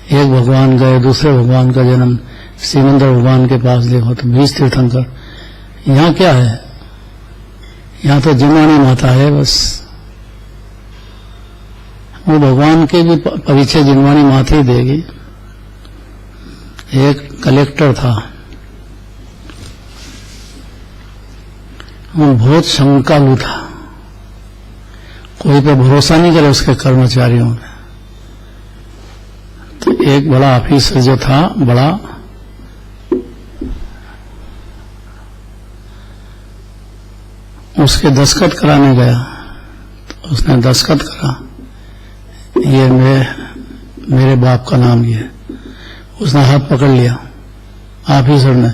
एक भगवान गए, दूसरे भगवान का जन्म श्रीमंदर भगवान के पास देखो तो 20 तीर्थंकर। यहाँ क्या है? यहाँ तो जिनवाणी माता है बस। वो भगवान के भी परिचय जिनवाणी माता ही देगी। एक कलेक्टर था, वो बहुत शंकालु था, कोई पे भरोसा नहीं करे उसके कर्मचारियों में। तो एक बड़ा ऑफिसर जो था, बड़ा उसके दस्तखत कराने गया, तो उसने दस्तखत करा, ये मेरे बाप का नाम ये है। उसने हाथ पकड़ लिया ऑफिसर ने,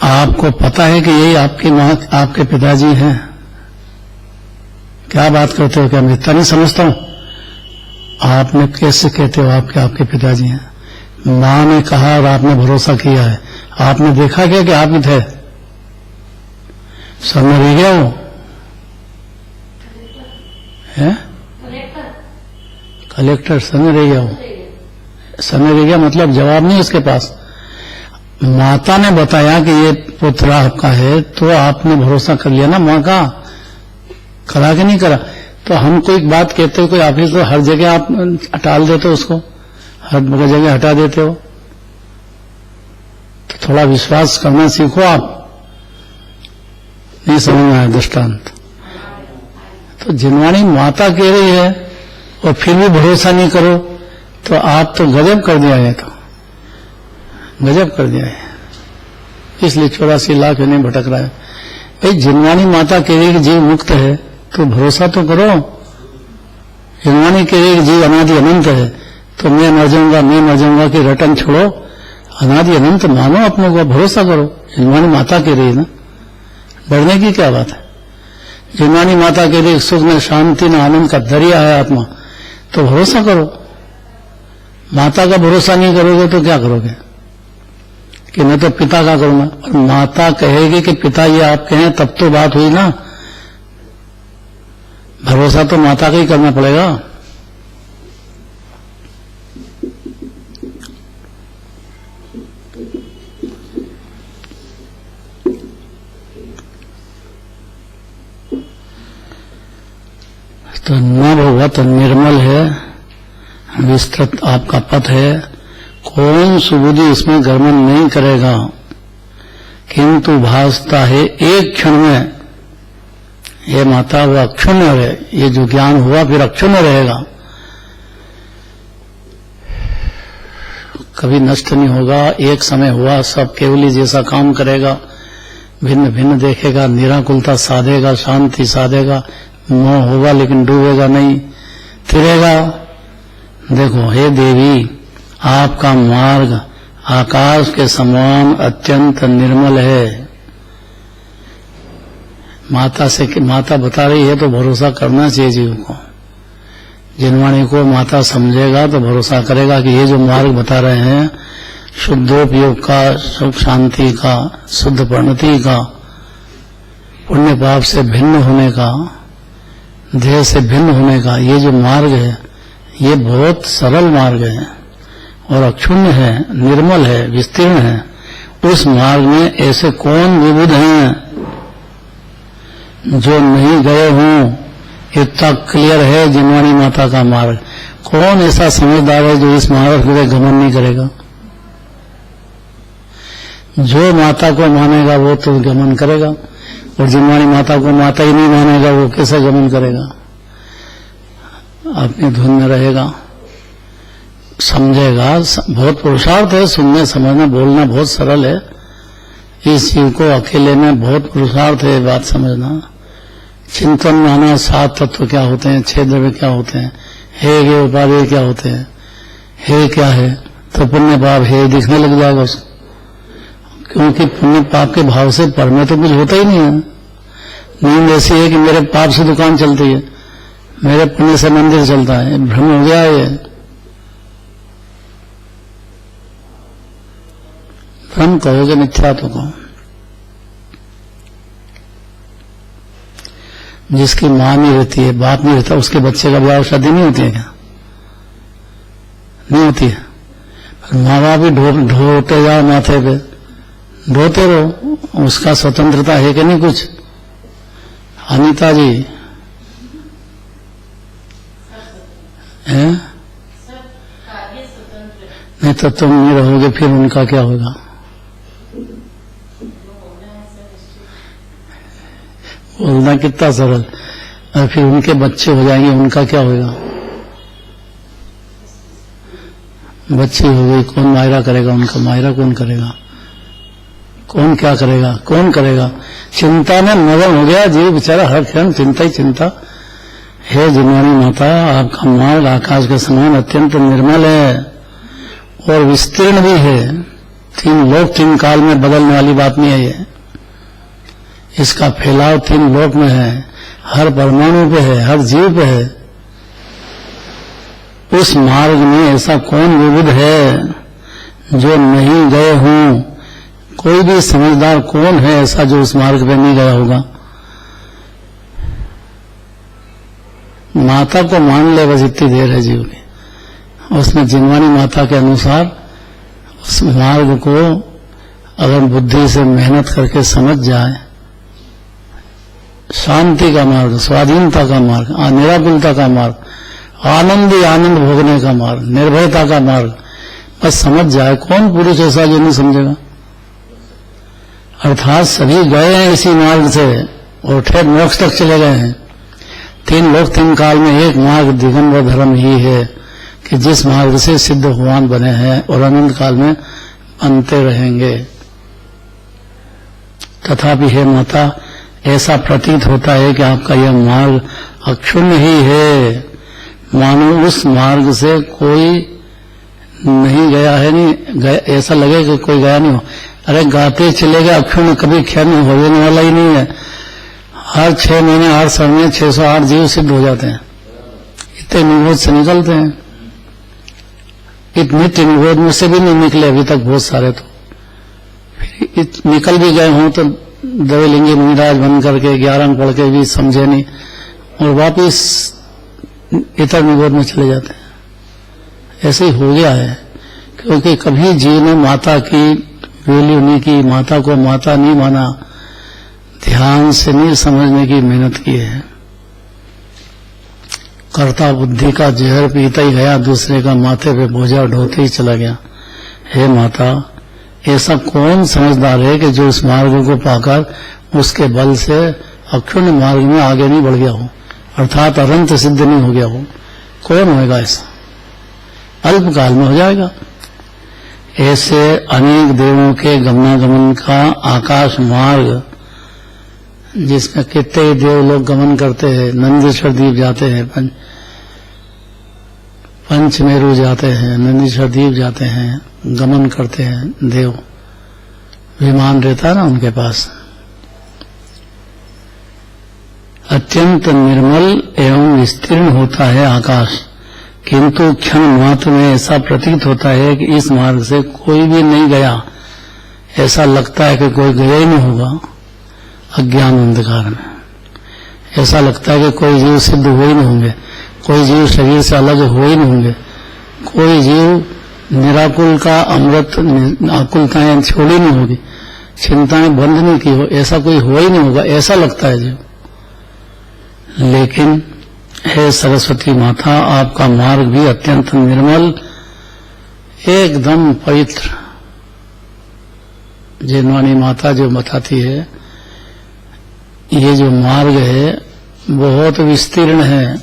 आपको पता है कि यही आपकी मां, आपके पिताजी हैं? क्या बात करते हो, क्या मैं इतना नहीं समझता हूं? आपने कैसे कहते हो आपके पिताजी हैं? मां ने कहा और आपने भरोसा किया है। आपने देखा क्या कि आप ही थे? सर में रह गया वो है, कलेक्टर सर में रह गया वो, सर में रह गया मतलब जवाब नहीं उसके पास। माता ने बताया कि ये पुत्र आपका है, तो आपने भरोसा कर लिया ना। मां का करा के नहीं करा। तो हम कोई बात कहते हो, कोई ऑफिस तो हर जगह आप टाल देते हो उसको, हर जगह हटा देते हो। तो थोड़ा विश्वास करना सीखो आप। नहीं समझ में आया दृष्टांत? तो जिनवाणी माता कह रही है और फिर भी भरोसा नहीं करो, तो आप तो गजब कर दिया है, तो गजब कर दिया है। इसलिए 84 लाख नहीं भटक रहा है। भाई जिनवाणी माता कह रही कि जीव मुक्त है, तो भरोसा तो करो। जिनवाणी कह रही कि जीव अनादि अनंत है, तो मैं मर जाऊंगा कि रटन छोड़ो, अनादि अनंत मानो अपने को, भरोसा करो। जिनवाणी माता कह रही है ना, डरने की क्या बात है? जिनवाणी माता कह रही सुख में शांति में आनंद का दरिया है आत्मा, तो भरोसा करो। माता का भरोसा नहीं करोगे तो क्या करोगे कि मैं तो पिता का करूंगा? और माता कहेगी कि पिता ये आप कहें, तब तो बात हुई ना। भरोसा तो माता का ही करना पड़ेगा। तो न भगवत निर्मल है, विस्तृत आपका पथ है, कौन सुबुद्धि इसमें गर्मन नहीं करेगा, किंतु भासता है एक क्षण में। ये माता वो अक्षुण्य है, ये जो ज्ञान हुआ फिर अक्षुण्य रहेगा, कभी नष्ट नहीं होगा। एक समय हुआ सब केवली जैसा काम करेगा, भिन्न भिन्न देखेगा, निराकुलता साधेगा, शांति साधेगा, मोह होगा लेकिन डूबेगा नहीं, तिरेगा। देखो हे देवी, आपका मार्ग आकाश के समान अत्यंत निर्मल है। माता बता रही है तो भरोसा करना चाहिए जीव को। जिनवाणी को माता समझेगा तो भरोसा करेगा कि ये जो मार्ग बता रहे हैं, शुद्धोपयोग का, सुख शांति का, शुद्ध परिणति का, पुण्य पाप से भिन्न होने का, देह से भिन्न होने का, ये जो मार्ग है ये बहुत सरल मार्ग है और अक्षुण्य है, निर्मल है, विस्तीर्ण है। उस मार्ग में ऐसे कौन विबुध हैं जो नहीं गए हों। इतना क्लियर है जिनवाणी माता का मार्ग। कौन ऐसा समझदार है जो इस मार्ग में गमन नहीं करेगा? जो माता को मानेगा वो तो गमन करेगा, और जिनवाणी माता को माता ही नहीं मानेगा वो कैसे गमन करेगा? अपनी धुन में रहेगा, समझेगा। बहुत पुरुषार्थ है सुनने समझना, बोलना बहुत सरल है। इस जीव को अकेले में बहुत पुरुषार्थ है बात समझना। चिंतन में आना 7 तत्व क्या होते हैं, 6 द्रव्य क्या होते हैं, हे ये उपाधि क्या होते हैं, हे क्या है, तो पुण्य पाप हे दिखने लग जाएगा उसको। क्योंकि पुण्य पाप के भाव से पर में तो कुछ होता ही नहीं है। नींद ऐसी है कि मेरे पाप से दुकान चलती है, मेरे पुण्य से मंदिर चलता है, भ्रम हो गया है। भ्रम कहोगे, मिथ्या तो कहो। जिसकी मां नहीं रहती है, बाप नहीं रहता, उसके बच्चे का ब्याह शादी नहीं होती है क्या? नहीं होती है। माँ बाप भी ढोते जाओ माथे पे, ढोते रहो, उसका स्वतंत्रता है कि नहीं कुछ? अनीता जी है? नहीं तो तुम नहीं रहोगे, फिर उनका क्या होगा? बोलना कितना सरल, और फिर उनके बच्चे हो जाएंगे, उनका क्या होगा? बच्ची हो गई, कौन मायरा करेगा उनका? मायरा कौन करेगा? कौन क्या करेगा? कौन करेगा? चिंता में मगन हो गया जीव बेचारा, हर क्षण चिंता ही चिंता। हे जिनवाणी माता, आपका मार्ग आकाश के समान अत्यंत निर्मल है और विस्तीर्ण भी है। 3 लोक 3 काल में बदलने वाली बात नहीं है ये। इसका फैलाव 3 लोक में है, हर परमाणु पे है, हर जीव पे है। उस मार्ग में ऐसा कौन विविध है जो नहीं गए हों? कोई भी समझदार कौन है ऐसा जो उस मार्ग पे नहीं गया होगा? माता को मान ले, बस इतनी देर है जीव की। उसमें जिनवाणी माता के अनुसार उस मार्ग को अगर बुद्धि से मेहनत करके समझ जाए, शांति का मार्ग, स्वाधीनता का मार्ग, निराकुलता का मार्ग, आनंदी आनंद भोगने का मार्ग, निर्भयता का मार्ग, बस समझ जाए। कौन पुरुष ऐसा जो नहीं समझेगा? अर्थात सभी गए हैं इसी मार्ग से और ठेठ मोक्ष तक चले गए हैं। 3 लोक 3 काल में एक मार्ग दिगंबर धर्म ही है कि जिस मार्ग से सिद्ध भगवान बने हैं और अनंत काल में बनते रहेंगे। तथापि हे माता, ऐसा प्रतीत होता है कि आपका यह मार्ग अक्षुण्ण ही है, मानो उस मार्ग से कोई नहीं गया है। नहीं ऐसा लगे कि कोई गया नहीं हो। अरे गाते चले गए, अक्षुण्ण कभी क्षण होने वाला ही नहीं है। हर 6 महीने 8 साल में 608 जीव सिद्ध हो जाते हैं। इतने निरोध से निकलते हैं। इतने निरोध में से भी नहीं निकले अभी तक बहुत सारे, तो फिर निकल भी गए हों तो द्रव्यलिंगी मुनिराज बन करके 11 पढ़ के भी समझे नहीं और वापिस इतर निरोध में चले जाते हैं। ऐसे ही हो गया है, क्योंकि कभी जीव ने माता की वैल्यू नहीं की, माता को माता नहीं माना, ध्यान से नहीं समझने की मेहनत की है। कर्ता बुद्धि का जहर पीता ही गया, दूसरे का माथे पे बोझा ढोते ही चला गया। हे माता, ऐसा कौन समझदार है कि जो इस मार्ग को पाकर उसके बल से अक्षुण्ण मार्ग में आगे नहीं बढ़ गया हो, अर्थात अनंत सिद्ध नहीं हो गया हो? कौन होगा ऐसा? अल्प काल में हो जाएगा। ऐसे अनेक देवों के गमनागमन का आकाश मार्ग, जिसमें कितने देव लोग गमन करते हैं, नंदीश्वर द्वीप जाते हैं, पंचमेरु जाते हैं, नंदीश्वर द्वीप जाते हैं, गमन करते हैं देव, विमान रहता है ना उनके पास। अत्यंत निर्मल एवं विस्तीर्ण होता है आकाश, किंतु क्षण मात्र में ऐसा प्रतीत होता है कि इस मार्ग से कोई भी नहीं गया। ऐसा लगता है कि कोई गया ही नहीं होगा अज्ञान अंधकार में। ऐसा लगता है कि कोई जीव सिद्ध हो ही नहीं होंगे, कोई जीव शरीर से अलग हो ही नहीं होंगे, कोई जीव निराकुल का अमृत आकुलताएं छोड़ी नहीं होगी, चिंताएं बंद नहीं की हो, ऐसा कोई हो ही नहीं होगा, ऐसा लगता है जीव। लेकिन हे सरस्वती माता, आपका मार्ग भी अत्यंत निर्मल, एकदम पवित्र, जिनवानी माता जो बताती है, ये जो मार्ग है बहुत विस्तीर्ण है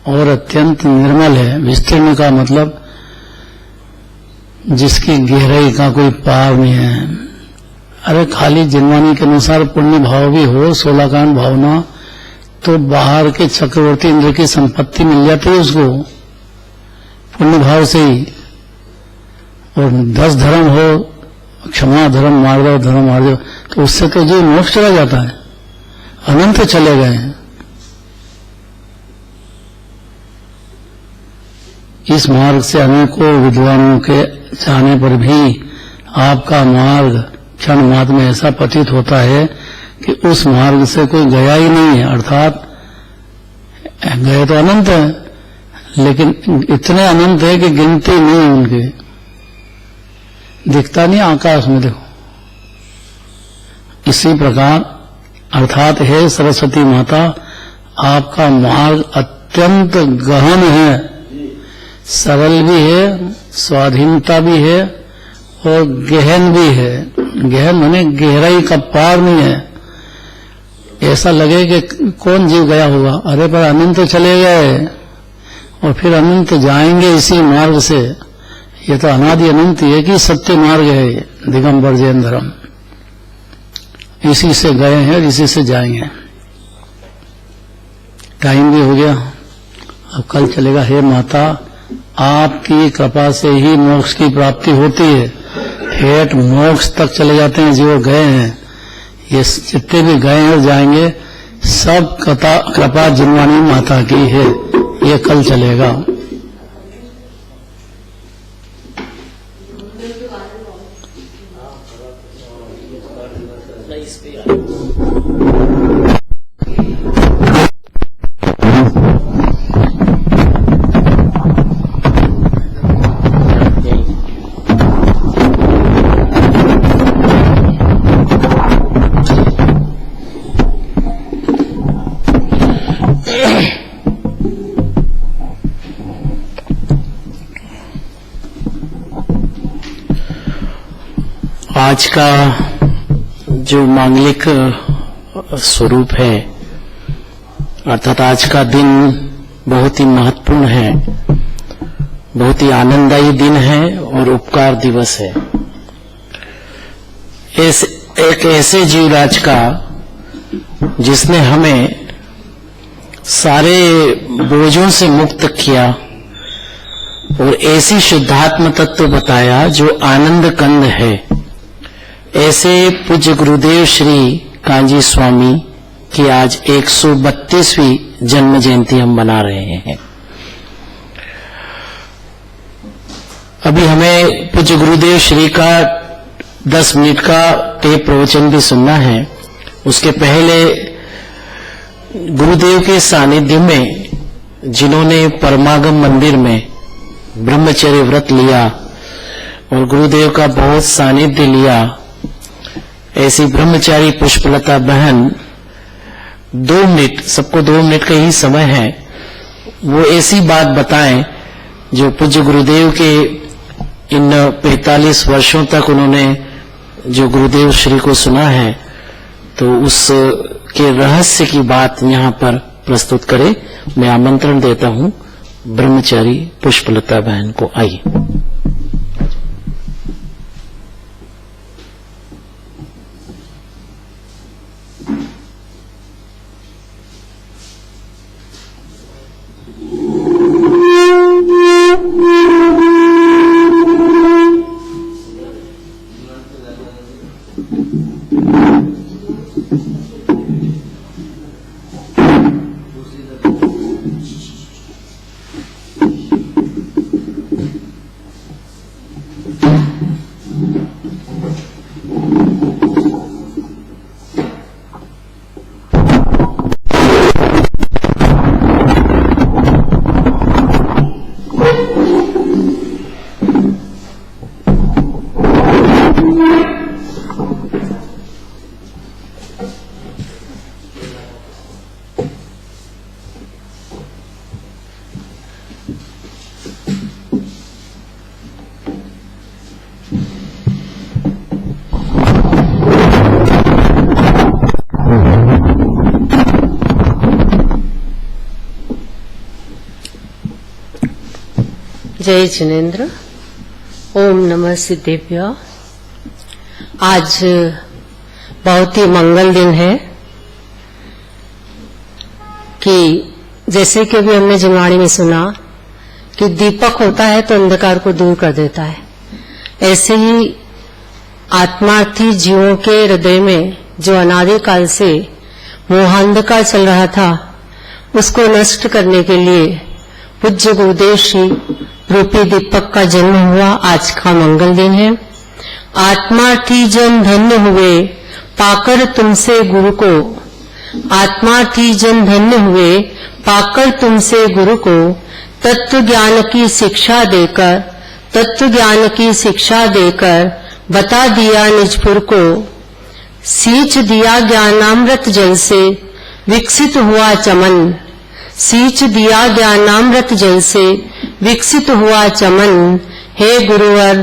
और अत्यंत निर्मल है। विस्तीर्ण का मतलब जिसकी गहराई का कोई पार नहीं है। अरे खाली जिनवानी के अनुसार पुण्य भाव भी हो, 16 कांड भावना, तो बाहर के चक्रवर्ती इंद्र की संपत्ति मिल जाती है उसको पुण्य भाव से ही। और 10 धर्म हो, क्षमा धर्म, मार्दव धर्म, मार्दव, तो उससे तो जो मोक्ष चला जाता है, अनंत चले गए हैं। इस मार्ग से अनेकों विद्वानों के जाने पर भी आपका मार्ग क्षण मात्र में ऐसा प्रतीत होता है कि उस मार्ग से कोई गया ही नहीं है। अर्थात गए तो अनंत है, लेकिन इतने अनंत है कि गिनती नहीं है उनके, दिखता नहीं आकाश में। देखो इसी प्रकार अर्थात है सरस्वती माता, आपका मार्ग अत्यंत गहन है, सरल भी है, स्वाधीनता भी है और गहन भी है। गहन माने गहराई का पार नहीं है। ऐसा लगे कि कौन जीव गया होगा, अरे पर अनंत चले गए और फिर अनंत जाएंगे इसी मार्ग से। ये तो अनादि अनंत है कि सत्य मार्ग है, दिगंबर जैन धर्म, इसी से गए हैं और इसी से जाएंगे। टाइम भी हो गया, अब कल चलेगा। हे माता, आपकी कृपा से ही मोक्ष की प्राप्ति होती है। हेठ मोक्ष तक चले जाते हैं जो गए हैं, ये जितने भी गए हैं और जाएंगे सब कृपा जिनवानी माता की है। ये कल चलेगा। आज का जो मांगलिक स्वरूप है, अर्थात आज का दिन बहुत ही महत्वपूर्ण है, बहुत ही आनंददायी दिन है और उपकार दिवस है। एक ऐसे जीवराज का जिसने हमें सारे बोझों से मुक्त किया और ऐसी शुद्धात्म तत्व बताया जो आनंद कंद है। ऐसे पूज्य गुरुदेव श्री कांजी स्वामी की आज 132वीं जन्म जयंती हम मना रहे हैं। अभी हमें पूज्य गुरुदेव श्री का 10 मिनट का टेप प्रवचन भी सुनना है। उसके पहले गुरुदेव के सानिध्य में जिन्होंने परमागम मंदिर में ब्रह्मचर्य व्रत लिया और गुरुदेव का बहुत सानिध्य लिया, ऐसी ब्रह्मचारी पुष्पलता बहन 2 मिनट, सबको 2 मिनट का ही समय है, वो ऐसी बात बताएं जो पूज्य गुरुदेव के इन 45 वर्षों तक उन्होंने जो गुरुदेव श्री को सुना है, तो उस के रहस्य की बात यहाँ पर प्रस्तुत करे। मैं आमंत्रण देता हूँ ब्रह्मचारी पुष्पलता बहन को। आइए। जय जिनेन्द्र। ओम नमः सिद्धेभ्य। आज बहुत ही मंगल दिन है कि जैसे कि अभी हमने जिनवाणी में सुना कि दीपक होता है तो अंधकार को दूर कर देता है, ऐसे ही आत्मार्थी जीवों के हृदय में जो अनादिकाल से मोहांधकार चल रहा था उसको नष्ट करने के लिए पूज्य गुरुदेव श्री रूपी दीपक का जन्म हुआ। आज का मंगल दिन है। आत्मार्थी जन धन्य हुए पाकर तुमसे गुरु को, आत्मार्थी जन धन्य हुए पाकर तुमसे गुरु को, तत्व ज्ञान की शिक्षा देकर, तत्व ज्ञान की शिक्षा देकर बता दिया निजपुर को, सींच दिया ज्ञानामृत जल से विकसित हुआ चमन, सींच दिया ज्ञानामृत जल से विकसित हुआ चमन। हे गुरुवर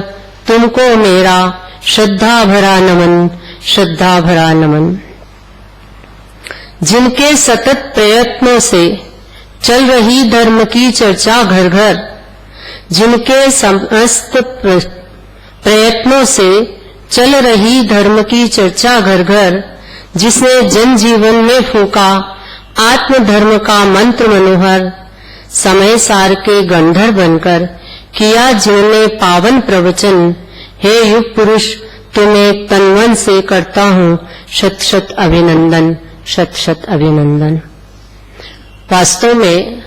तुमको मेरा श्रद्धा भरा नमन, श्रद्धा भरा नमन। जिनके सतत प्रयत्नों से चल रही धर्म की चर्चा घर घर, जिनके समस्त प्रयत्नों से चल रही धर्म की चर्चा घर घर, जिसने जन जीवन में फूंका आत्म धर्म का मंत्र मनोहर, समय सार के गंधर बनकर किया जिनने पावन प्रवचन। हे युग पुरुष तुम्हें तनवन से करता हूँ शत शत अभिनंदन, शत शत अभिनंदन। वास्तव में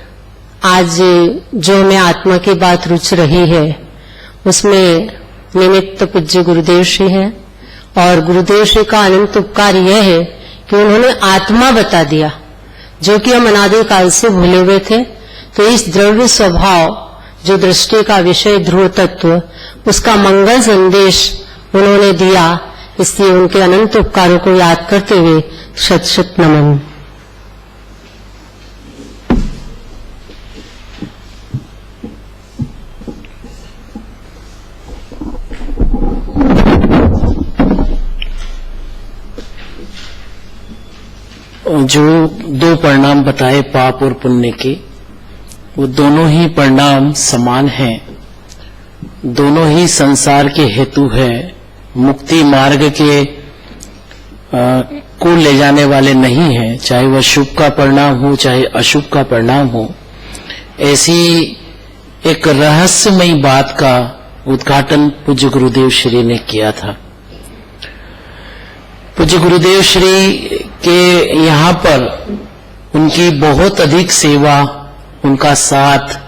आज जो हमें आत्मा की बात रुच रही है उसमें निमित्त पूज्य गुरुदेव श्री है, और गुरुदेव श्री का अनंत उपकार यह है कि उन्होंने आत्मा बता दिया जो कि हम अनादिकाल से भूले हुए थे। तो इस द्रव्य स्वभाव जो दृष्टि का विषय ध्रुव तत्व, उसका मंगल संदेश उन्होंने दिया, इसलिए उनके अनंत उपकारों को याद करते हुए शत शत नमन। जो दो परिणाम बताए पाप और पुण्य के, वो दोनों ही परिणाम समान हैं, दोनों ही संसार के हेतु है, मुक्ति मार्ग के को ले जाने वाले नहीं हैं, चाहे वह शुभ का परिणाम हो चाहे अशुभ का परिणाम हो। ऐसी एक रहस्यमयी बात का उद्घाटन पूज्य गुरुदेव श्री ने किया था। पूज्य गुरुदेव श्री के यहाँ पर उनकी बहुत अधिक सेवा, उनका साथ,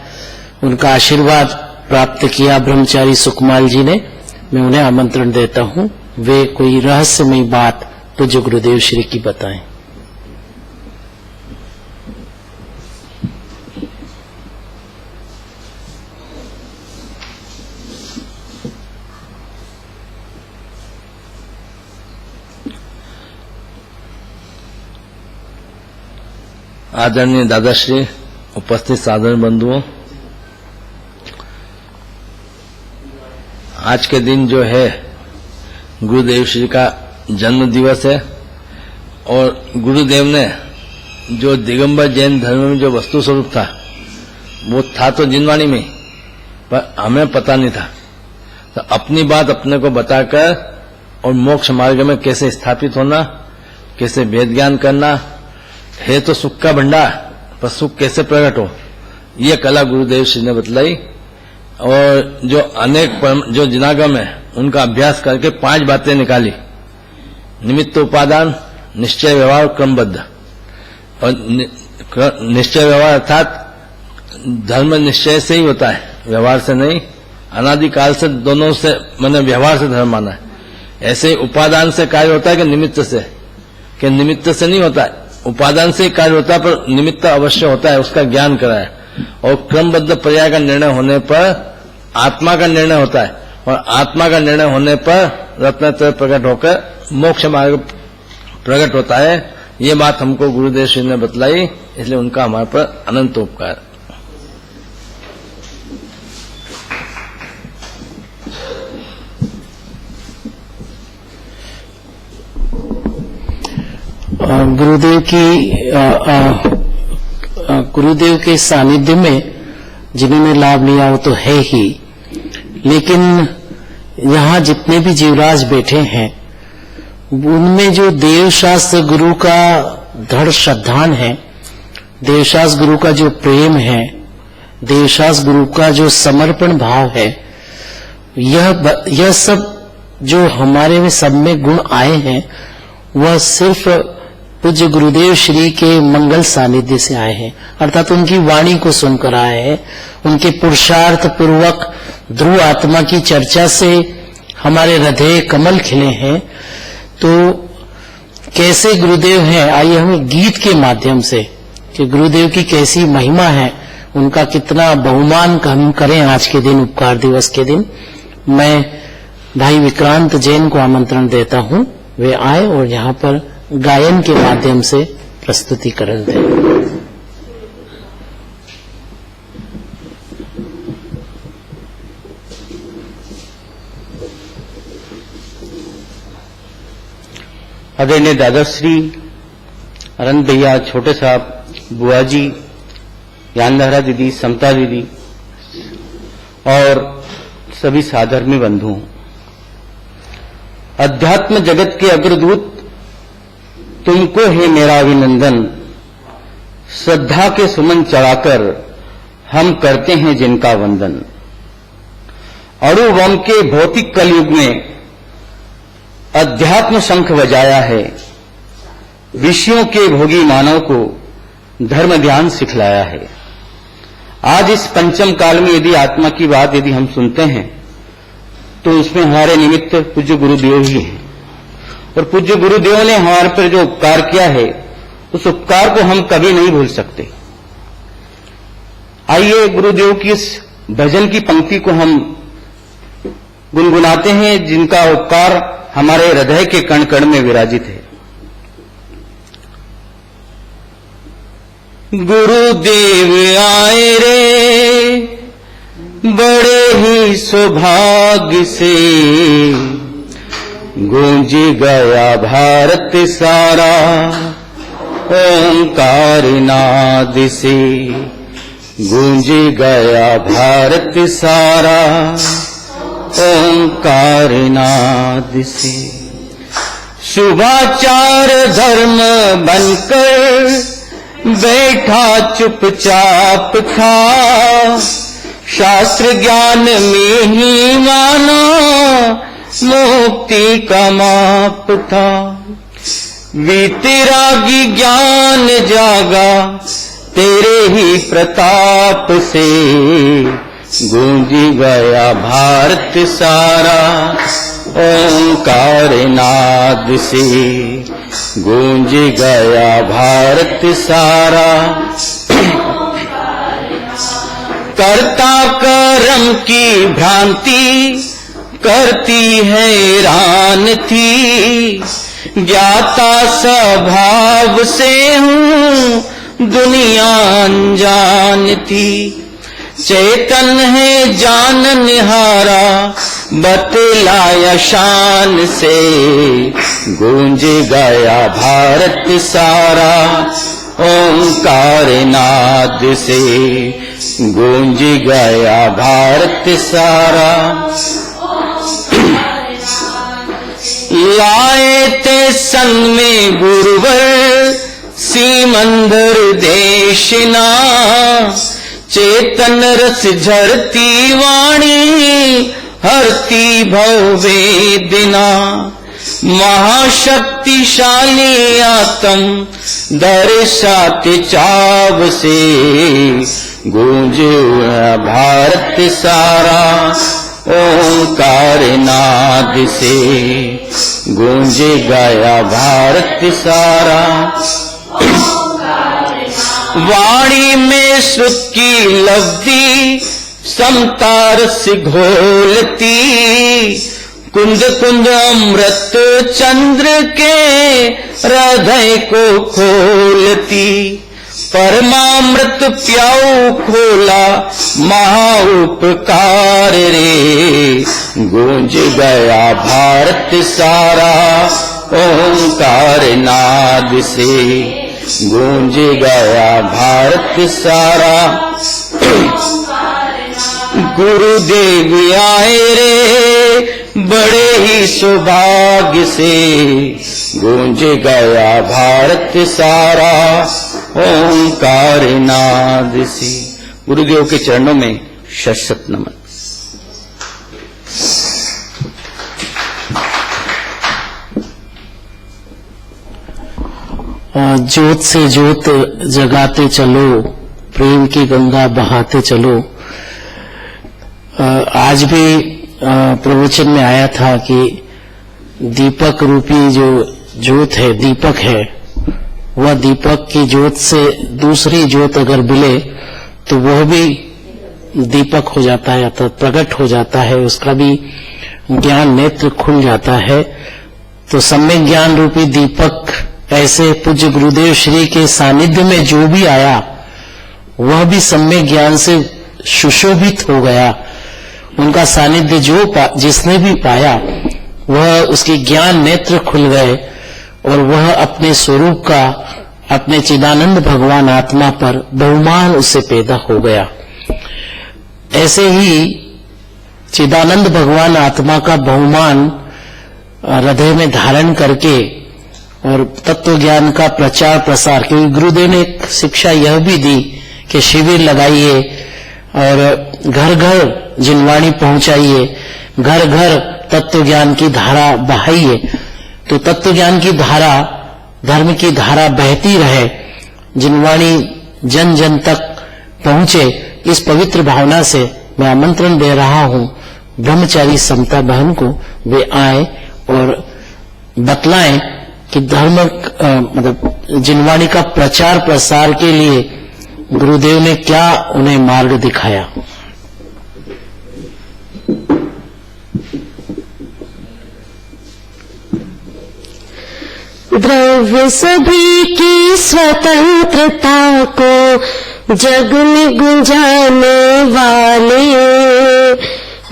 उनका आशीर्वाद प्राप्त किया ब्रह्मचारी सुकुमार जी ने। मैं उन्हें आमंत्रण देता हूँ, वे कोई रहस्यमयी बात पूज्य गुरुदेव श्री की बताएं। आदरणीय दादाश्री, उपस्थित साधारण बंधुओं, आज के दिन जो है गुरुदेव श्री का जन्म दिवस है, और गुरुदेव ने जो दिगंबर जैन धर्म में जो वस्तु स्वरूप था वो था तो जिनवाणी में, पर हमें पता नहीं था। तो अपनी बात अपने को बताकर और मोक्ष मार्ग में कैसे स्थापित होना, कैसे भेद ज्ञान करना है, तो सुख का भंडार, पर सुख कैसे प्रकट हो, ये कला गुरुदेव श्री ने बतलाई। और जो अनेक जो जिनागम है उनका अभ्यास करके 5 बातें निकाली। निमित्त उपादान, निश्चय व्यवहार, क्रमबद्ध। और निश्चय व्यवहार अर्थात धर्म निश्चय से ही होता है, व्यवहार से नहीं। अनादिकाल से दोनों से मैंने व्यवहार से धर्म माना है। ऐसे ही उपादान से कार्य होता है कि निमित्त से, कि निमित्त से नहीं होता है, उपादान से कार्य होता है, पर निमित्त अवश्य होता है, उसका ज्ञान कराए। और क्रमबद्ध पर्याय का निर्णय होने पर आत्मा का निर्णय होता है, और आत्मा का निर्णय होने पर रत्नत्रय प्रकट होकर मोक्ष मार्ग प्रकट होता है। ये बात हमको गुरुदेव श्री ने बतलाई, इसलिए उनका हमारे पर अनंत उपकार। गुरुदेव की गुरुदेव के सानिध्य में जिन्होंने लाभ लिया वो तो है ही, लेकिन यहाँ जितने भी जीवराज बैठे हैं उनमें जो देवशास्त्र गुरु का दृढ़ श्रद्धान है, देवशास्त्र गुरु का जो प्रेम है, देवशास्त्र गुरु का जो समर्पण भाव है, यह सब जो हमारे में सब में गुण आए हैं वह सिर्फ पूज्य गुरुदेव श्री के मंगल सानिध्य से आए हैं, अर्थात उनकी वाणी को सुनकर आए हैं। उनके पुरुषार्थ पूर्वक ध्रुव आत्मा की चर्चा से हमारे हृदय कमल खिले हैं। तो कैसे गुरुदेव हैं, आइए हम गीत के माध्यम से कि गुरुदेव की कैसी महिमा है, उनका कितना बहुमान हम करें आज के दिन, उपकार दिवस के दिन। मैं भाई विक्रांत जैन को आमंत्रण देता हूं, वे आए और यहाँ पर गायन के माध्यम से प्रस्तुतिकरण दें। आदरणीय दादाश्री, अनंत भैया, छोटे साहब, बुआ जी, यानधारा दीदी, समता दीदी और सभी साधर्मी बंधुओं, अध्यात्म जगत के अग्रदूत तुमको है मेरा अभिनंदन। श्रद्धा के सुमन चढ़ाकर हम करते हैं जिनका वंदन। अणुवम के भौतिक कलयुग में अध्यात्म शंख बजाया है, विषयों के भोगी मानव को धर्म ध्यान सिखलाया है। आज इस पंचम काल में यदि आत्मा की बात यदि हम सुनते हैं तो उसमें हमारे निमित्त पूज्य गुरुदेव ही हैं, और पूज्य गुरुदेव ने हमारे पर जो उपकार किया है उस उपकार को हम कभी नहीं भूल सकते। आइए गुरुदेव की इस भजन की पंक्ति को हम गुनगुनाते हैं, जिनका उपकार हमारे हृदय के कण कण में विराजित है। गुरुदेव आए रे बड़े ही सौभाग्य से, गूंज गया भारत सारा ओंकार नाद से, गूंज गया भारत सारा ओंकार नाद से। शुभाचार धर्म बनकर बैठा चुपचाप था, शास्त्र ज्ञान में ही माना मुक्ति का माप था। वीतरागी ज्ञान जागा तेरे ही प्रताप से, गूंज गया भारत सारा ओंकार नाद से, गूंज गया भारत सारा। कर्ता कर्म की भ्रांति करती हैरान थी, ज्ञाता स्वभाव से हूँ दुनिया अनजान थी। चेतन है जान निहारा बतलाया शान से, गूंज गया भारत सारा ओंकार नाद से, गूंज गया भारत सारा। लाए थे संग में गुरुवर सीमंदर देशना, चेतन रस झरती वाणी हरती भव वेदना। महाशक्तिशाली आत्म दर्शाते चाव से, गूंज भारत सारा ओंकार नाद से, गूंज गया भारत सारा। वाणी में श्रुत की लब्धि समता रस घोलती, कुंद कुंद अमृत चंद्र के हृदय को खोलती। परमामृत प्याऊ खोला महा उपकार रे, गूंज गया भारत सारा ओंकार नाद से, गूंज गया भारत सारा। गुरुदेव आए रे बड़े ही सौभाग्य से, गूंज गया भारत सारा ओंकार नाद से। गुरुदेव के चरणों में शत नमन। ज्योत से ज्योत जगाते चलो, प्रेम की गंगा बहाते चलो। आज भी प्रवचन में आया था कि दीपक रूपी जो ज्योत है, दीपक है, वह दीपक की ज्योत से दूसरी ज्योत अगर मिले तो वह भी दीपक हो जाता है, अर्थात प्रकट हो जाता है, उसका भी ज्ञान नेत्र खुल जाता है। तो सम्यक ज्ञान रूपी दीपक ऐसे पूज्य गुरुदेव श्री के सानिध्य में जो भी आया वह भी सम्यक ज्ञान से सुशोभित हो गया। उनका सानिध्य जिसने भी पाया वह उसके ज्ञान नेत्र खुल गए और वह अपने स्वरूप का, अपने चिदानंद भगवान आत्मा पर बहुमान उससे पैदा हो गया। ऐसे ही चिदानंद भगवान आत्मा का बहुमान हृदय में धारण करके और तत्व ज्ञान का प्रचार प्रसार, क्योंकि गुरुदेव ने एक शिक्षा यह भी दी कि शिविर लगाइए और घर घर जिनवाणी पहुंचाइए, घर घर तत्व ज्ञान की धारा बहाइए। तो तत्व ज्ञान की धारा, धर्म की धारा बहती रहे, जिनवाणी जन जन तक पहुंचे, इस पवित्र भावना से मैं आमंत्रण दे रहा हूं ब्रह्मचारी समता बहन को, वे आए और बतलाएं कि धर्म मतलब जिनवाणी का प्रचार प्रसार के लिए गुरुदेव ने क्या उन्हें मार्ग दिखाया। द्रव्य सभी की स्वतंत्रता को जग में गुंजाने वाले,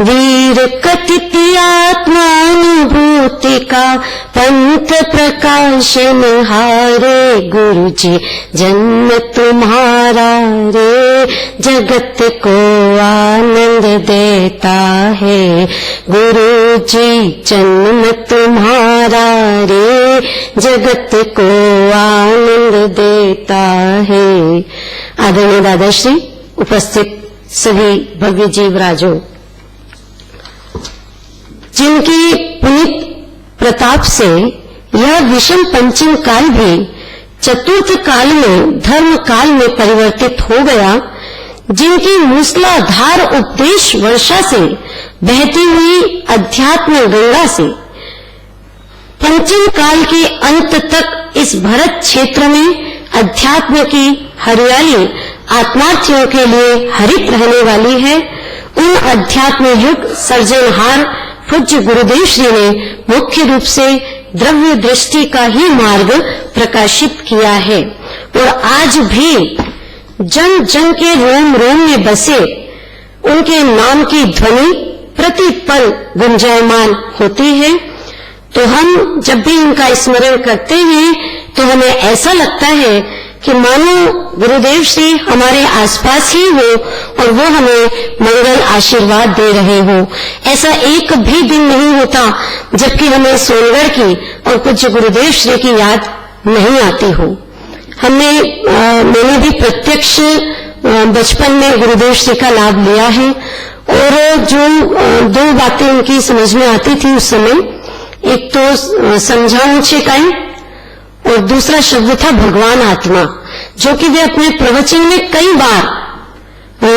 वीर कथित आत्मानुभूति का पंथ प्रकाशन हारे। गुरु जी जन्म तुम्हारा रे जगत को आनंद देता है। गुरु जी जन्म तुम्हारा रे जगत को आनंद देता है। आदरणीय दादाश्री, उपस्थित सभी भव्य जीवराजों, जिनकी पुनीत प्रताप से यह विषम पंचम काल भी चतुर्थ काल में धर्म काल में परिवर्तित हो गया, जिनकी मूसलाधार उपदेश वर्षा से बहती हुई अध्यात्म गंगा से पंचम काल के अंत तक इस भरत क्षेत्र में अध्यात्म की हरियाली आत्मार्थियों के लिए हरित रहने वाली है। उन अध्यात्म युग सर्जनहार पूज्य गुरुदेव श्री ने मुख्य रूप से द्रव्य दृष्टि का ही मार्ग प्रकाशित किया है और आज भी जन जन के रोम रोम में बसे उनके नाम की ध्वनि प्रति पल गुंजायमान होती है। तो हम जब भी उनका स्मरण करते हैं तो हमें ऐसा लगता है कि मानो गुरुदेव श्री हमारे आसपास ही हो और वो हमें मंगल आशीर्वाद दे रहे हो। ऐसा एक भी दिन नहीं होता जबकि हमें सोनगढ़ की और पूज्य गुरुदेव श्री की याद नहीं आती हो। मैंने भी प्रत्यक्ष बचपन में गुरुदेव श्री का लाभ लिया है और जो दो बातें उनकी समझ में आती थी उस समय, एक तो समझाऊं छिकाएं और दूसरा शब्द था भगवान आत्मा, जो कि वे अपने प्रवचन में कई बार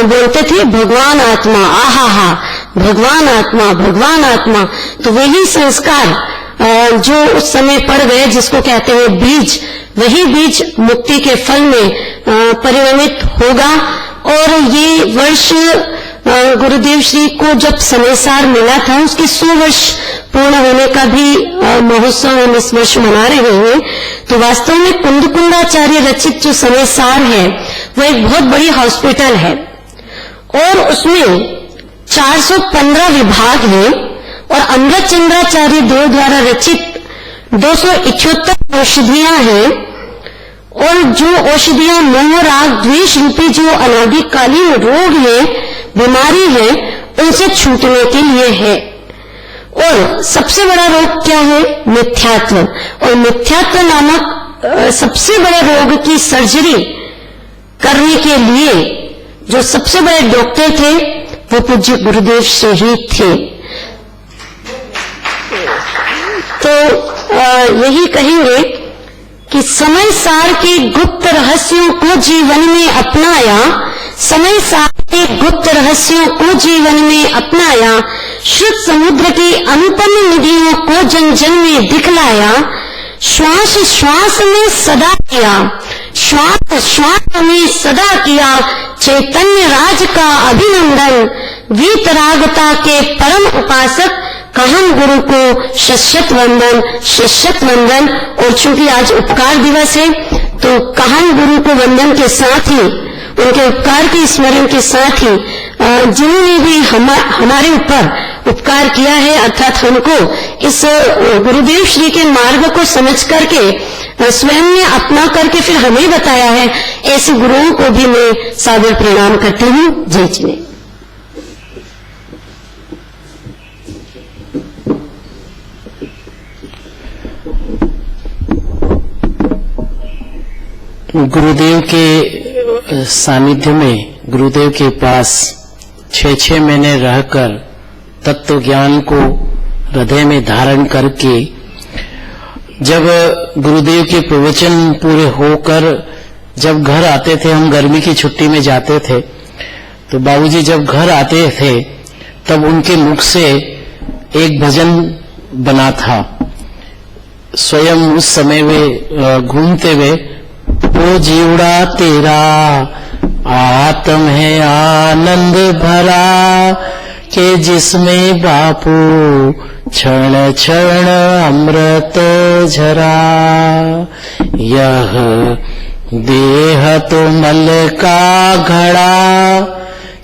बोलते थे। भगवान आत्मा, आहा हा, भगवान आत्मा, भगवान आत्मा। तो वही संस्कार जो उस समय पड़ गए, जिसको कहते हैं बीज, वही बीज मुक्ति के फल में परिणमित होगा। और ये वर्ष गुरुदेव श्री को जब समय सार मिला था, उसके 100 वर्ष पूर्ण होने का भी महोत्सव हम इस वर्ष मना रहे हैं। तो वास्तव में कुंदकुंडाचार्य रचित जो समय सार है वो एक बहुत बड़ी हॉस्पिटल है और उसमें 415 विभाग हैं और अमृत चंद्राचार्य देव द्वारा रचित 278 औषधियां हैं। और जो औषधियां मोह राग द्वेष रूपी जो अनादिकालीन रोग हैं बीमारी है उनसे छूटने के लिए है। और सबसे बड़ा रोग क्या है? मिथ्यात्व। और मिथ्यात्व नामक सबसे बड़े रोग की सर्जरी करने के लिए जो सबसे बड़े डॉक्टर थे वो पूज्य गुरुदेव श्री ही थे। तो यही कहेंगे कि समय सार के गुप्त रहस्यों को जीवन में अपनाया, समय सार के गुप्त रहस्यों को जीवन में अपनाया, शुद्ध समुद्र की अनुपम निधियों को जन जन में दिखलाया, श्वास श्वास में सदा किया, श्वास श्वास में सदा किया चैतन्य राज का अभिनंदन, वीतरागता के परम उपासक कहन गुरु को शश्यत वंदन, शश्यत वंदन। और चूंकि आज उपकार दिवस है तो कहन गुरु को वंदन के साथ ही, उनके उपकार के स्मरण के साथ ही जिन्होंने भी हमारे ऊपर उपकार किया है, अर्थात हमको इस गुरुदेव श्री के मार्ग को समझ करके स्वयं ने अपना करके फिर हमें बताया है, ऐसे गुरुओं को भी मैं सादर प्रणाम करती हूँ। जय जिने। गुरुदेव के सानिध्य में, गुरुदेव के पास 6 महीने रहकर तत्व ज्ञान को हृदय में धारण करके, जब गुरुदेव के प्रवचन पूरे होकर जब घर आते थे, हम गर्मी की छुट्टी में जाते थे, तो बाबूजी जब घर आते थे तब उनके मुख से एक भजन बना था। स्वयं उस समय वे घूमते हुए, ओ जीवड़ा तेरा आत्म है आनंद भरा, के जिसमें बापू क्षण क्षण अमृत झरा, यह देह तो मल का घड़ा,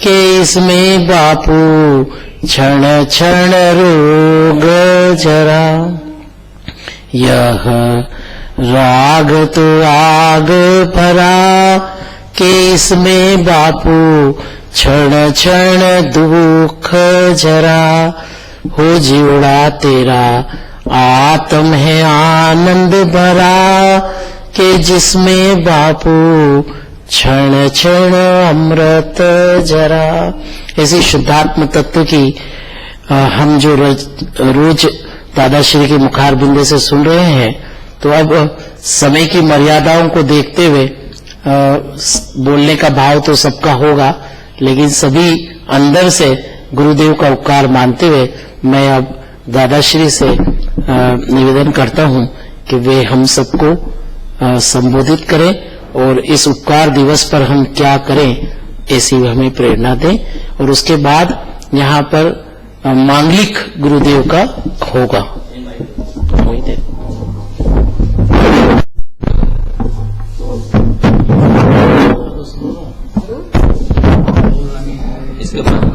के इसमें बापू क्षण क्षण रोग जरा, यह राग तो आग भरा, के इसमें बापू क्षण क्षण दुख जरा, हो जीवड़ा तेरा आत्म है आनंद भरा, के जिसमें बापू क्षण क्षण अमृत जरा। ऐसी शुद्धात्म तत्व की हम जो रोज दादाश्री के मुखार बिंदे से सुन रहे हैं, तो अब समय की मर्यादाओं को देखते हुए बोलने का भाव तो सबका होगा, लेकिन सभी अंदर से गुरुदेव का उपकार मानते हुए मैं अब दादाश्री से निवेदन करता हूं कि वे हम सबको संबोधित करें और इस उपकार दिवस पर हम क्या करें ऐसी हमें प्रेरणा दें। और उसके बाद यहाँ पर मांगलिक गुरुदेव का होगा। इसके बाद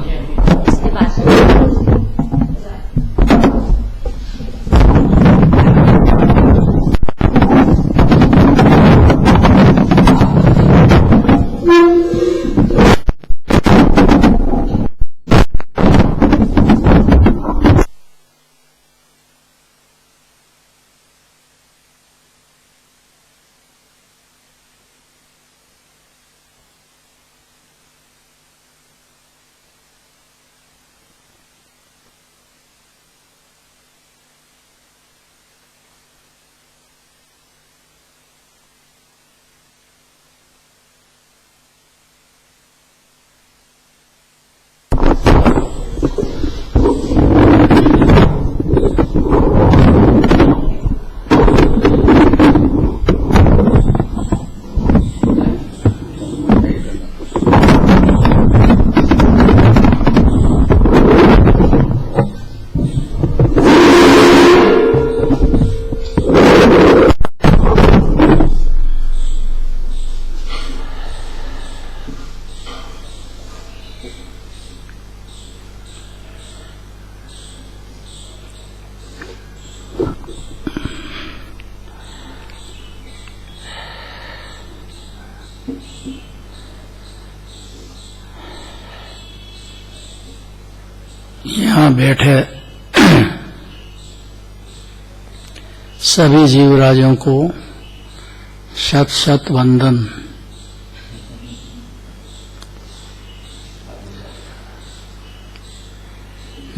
यहाँ बैठे सभी जीवराजों को शत शत वंदन।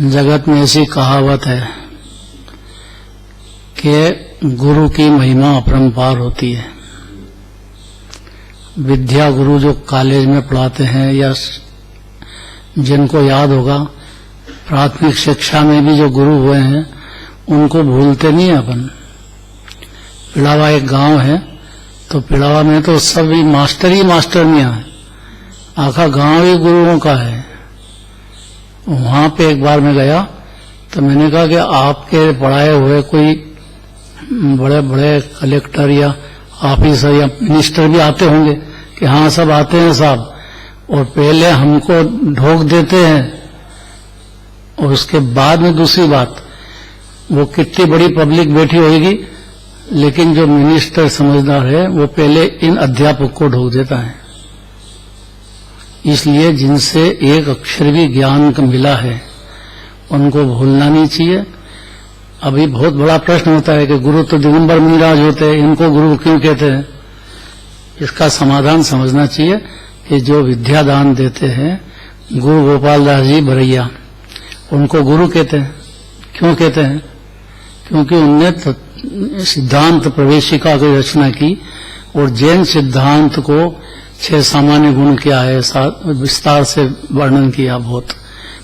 जगत में ऐसी कहावत है कि गुरु की महिमा अपरंपार होती है। विद्या गुरु जो कॉलेज में पढ़ाते हैं या जिनको याद होगा प्राथमिक शिक्षा में भी जो गुरु हुए हैं उनको भूलते नहीं अपन। पिड़ावा एक गांव है, तो पिड़ावा में तो सभी मास्टर ही मास्टरनियां हैं, आखा गांव ही गुरुओं का है। वहां पे एक बार मैं गया तो मैंने कहा कि आपके पढ़ाए हुए कोई बड़े बड़े कलेक्टर या ऑफिसर या मिनिस्टर भी आते होंगे कि हाँ सब आते हैं साहब, और पहले हमको ढोक देते हैं। और उसके बाद में दूसरी बात, वो कितनी बड़ी पब्लिक बैठी होगी लेकिन जो मिनिस्टर समझदार है वो पहले इन अध्यापक को ढोक देता है। इसलिए जिनसे एक अक्षर भी ज्ञान का मिला है उनको भूलना नहीं चाहिए। अभी बहुत बड़ा प्रश्न होता है कि गुरु तो दिगंबर मुनिराज होते हैं, इनको गुरु क्यों कहते हैं? इसका समाधान समझना चाहिए कि जो विद्या दान देते हैं गुरु गोपाल दास जी भरैया, उनको गुरु कहते हैं। क्यों कहते हैं? क्योंकि उनने सिद्धांत प्रवेशिका की रचना की और जैन सिद्धांत को 6 सामान्य गुण किया है, विस्तार से वर्णन किया, बहुत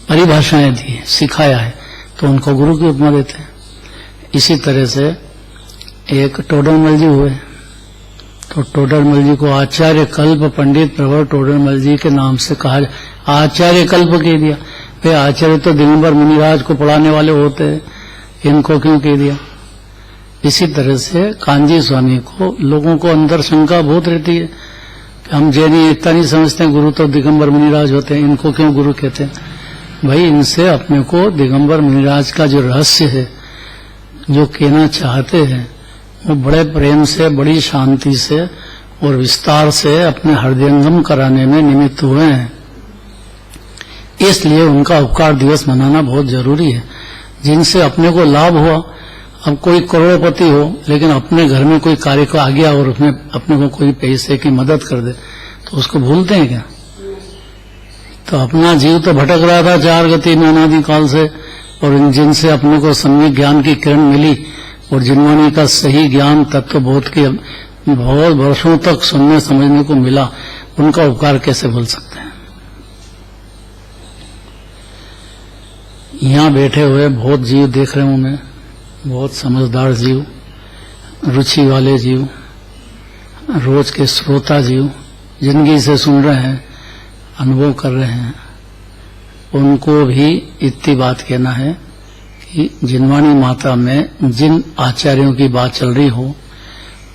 परिभाषाएं दी, सिखाया है, तो उनको गुरु की उपमा देते हैं। इसी तरह से एक टोडरमल जी हुए, तो टोडरमल जी को आचार्य कल्प पंडित प्रवर टोडरमल जी के नाम से कहा, आचार्य कल्प कह दिया। वे आचार्य तो दिगंबर मुनिराज को पढ़ाने वाले होते हैं, इनको क्यों कह दिया? इसी तरह से कांजी स्वामी को लोगों को अंदर शंका बहुत रहती है कि हम जैनी इतना नहीं समझते गुरु तो दिगंबर मुनिराज होते हैं, इनको क्यों गुरु कहते हैं? भाई इनसे अपने को दिगंबर मुनिराज का जो रहस्य है, जो कहना चाहते हैं, वो बड़े प्रेम से, बड़ी शांति से और विस्तार से अपने हृदयंगम कराने में निमित्त हुए हैं। इसलिए उनका उपकार दिवस मनाना बहुत जरूरी है। जिनसे अपने को लाभ हुआ, अब कोई करोड़पति हो लेकिन अपने घर में कोई कार्य को आ गया और उसमें अपने को कोई पैसे की मदद कर दे तो उसको भूलते हैं क्या? तो अपना जीव तो भटक रहा था 4 गति में अनादि काल से, और जिनसे अपने को सम्यक ज्ञान की किरण मिली और जिन्होंने का सही ज्ञान तत्व बोध के बहुत वर्षों तक सुनने समझने को मिला, उनका उपकार कैसे भूल सकते हैं? यहाँ बैठे हुए बहुत जीव देख रहे हूं मैं, बहुत समझदार जीव, रुचि वाले जीव, रोज के श्रोता जीव, जिंदगी से सुन रहे हैं, अनुभव कर रहे हैं, उनको भी इतनी बात कहना है कि जिनवाणी माता में जिन आचार्यों की बात चल रही हो,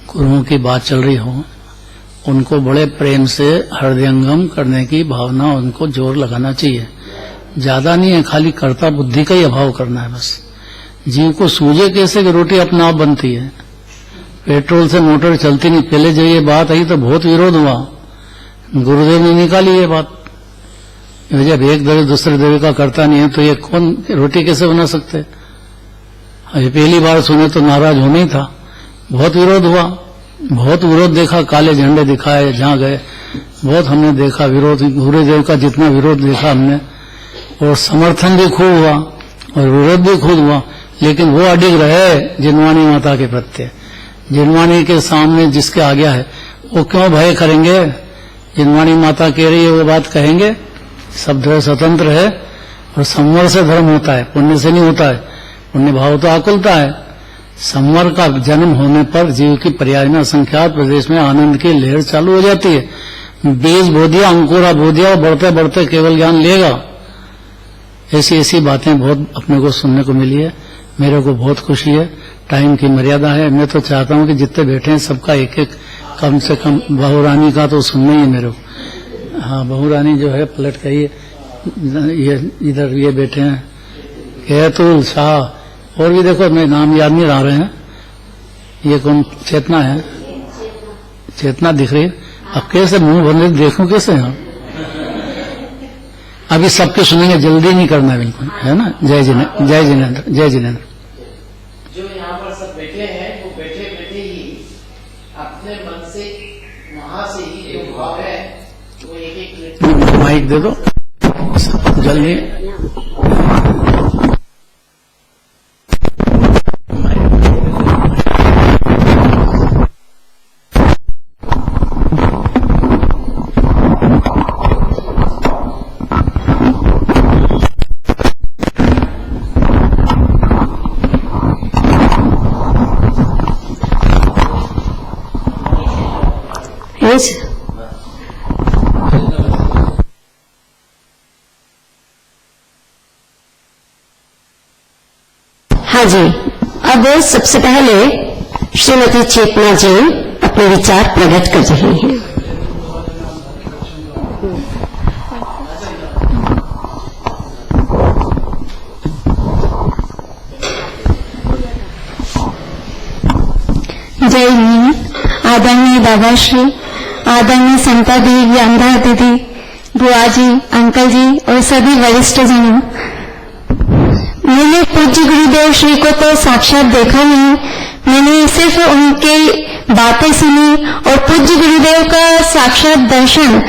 गुरुओं की बात चल रही हो, उनको बड़े प्रेम से हृदयंगम करने की भावना, उनको जोर लगाना चाहिए। ज्यादा नहीं है, खाली कर्ता बुद्धि का ही अभाव करना है बस। जीव को सूझे कैसे कि रोटी अपने आप बनती है, पेट्रोल से मोटर चलती नहीं। पहले जब ये बात आई तो बहुत विरोध हुआ, गुरुदेव ने निकाली ये बात। जब एक द्रव्य दूसरे द्रव्य का करता नहीं है तो ये कौन रोटी कैसे बना सकते? अभी पहली बार सुने तो नाराज होना ही था, बहुत विरोध हुआ, बहुत विरोध देखा, काले झंडे दिखाए जहां गए, बहुत हमने देखा विरोध, गुरुदेव का जितना विरोध देखा हमने, और समर्थन भी खूब हुआ और विरोध भी खूब हुआ, लेकिन वो अडिग रहे जिनवाणी माता के प्रत्ये। जिनवाणी के सामने जिसके आ गया है वो क्यों भय करेंगे? जिनवाणी माता कह रही है वो बात कहेंगे। सब धर्म स्वतंत्र है और संवर से धर्म होता है, पुण्य से नहीं होता है। पुण्य भाव तो आकुलता है। संवर का जन्म होने पर जीव की पर्याय में असंख्यात प्रदेश में आनंद की लहर चालू हो जाती है। बीज बो दिया, अंकुरा बो दिया, बढ़ते बढ़ते केवल ज्ञान लेगा। ऐसी ऐसी बातें बहुत अपने को सुनने को मिली है। मेरे को बहुत खुशी है। टाइम की मर्यादा है, मैं तो चाहता हूं कि जितने बैठे हैं सबका एक एक कम से कम, बहुरानी का तो सुनना ही है मेरे को। हाँ, बहुरानी जो है पलट गई, ये इधर ये बैठे हैं, कैतुल शाह, और भी देखो, मैं नाम याद नहीं रहा रहे हैं। ये कौन? चेतना है, चेतना दिख रही है। अब कैसे मुंह बंद देखूं कैसे? हाँ, अभी सबके सुनेंगे, जल्दी नहीं करना है बिल्कुल, है ना। जय जिनेंद्र, जय जिनेंद्र, जय जिनेंद्र। जो यहाँ पर सब बैठे हैं वो बैठे बैठे ही अपने मन से वहां से ही जो भाव है वो एक एक माइक दे दो जल्दी। हाँ जी, अब सबसे पहले श्रीमती चेतना जी अपने विचार प्रकट कर रही हैं। जय हिंद। आदरणीय दादाश्री, आदरणीय समता देवी, अंधा दीदी, बुआ जी, अंकल जी और सभी वरिष्ठ जनों, मैंने पूज्य गुरुदेव श्री को तो साक्षात देखा नहीं, मैंने सिर्फ उनकी बातें सुनी और पूज्य गुरुदेव का साक्षात दर्शन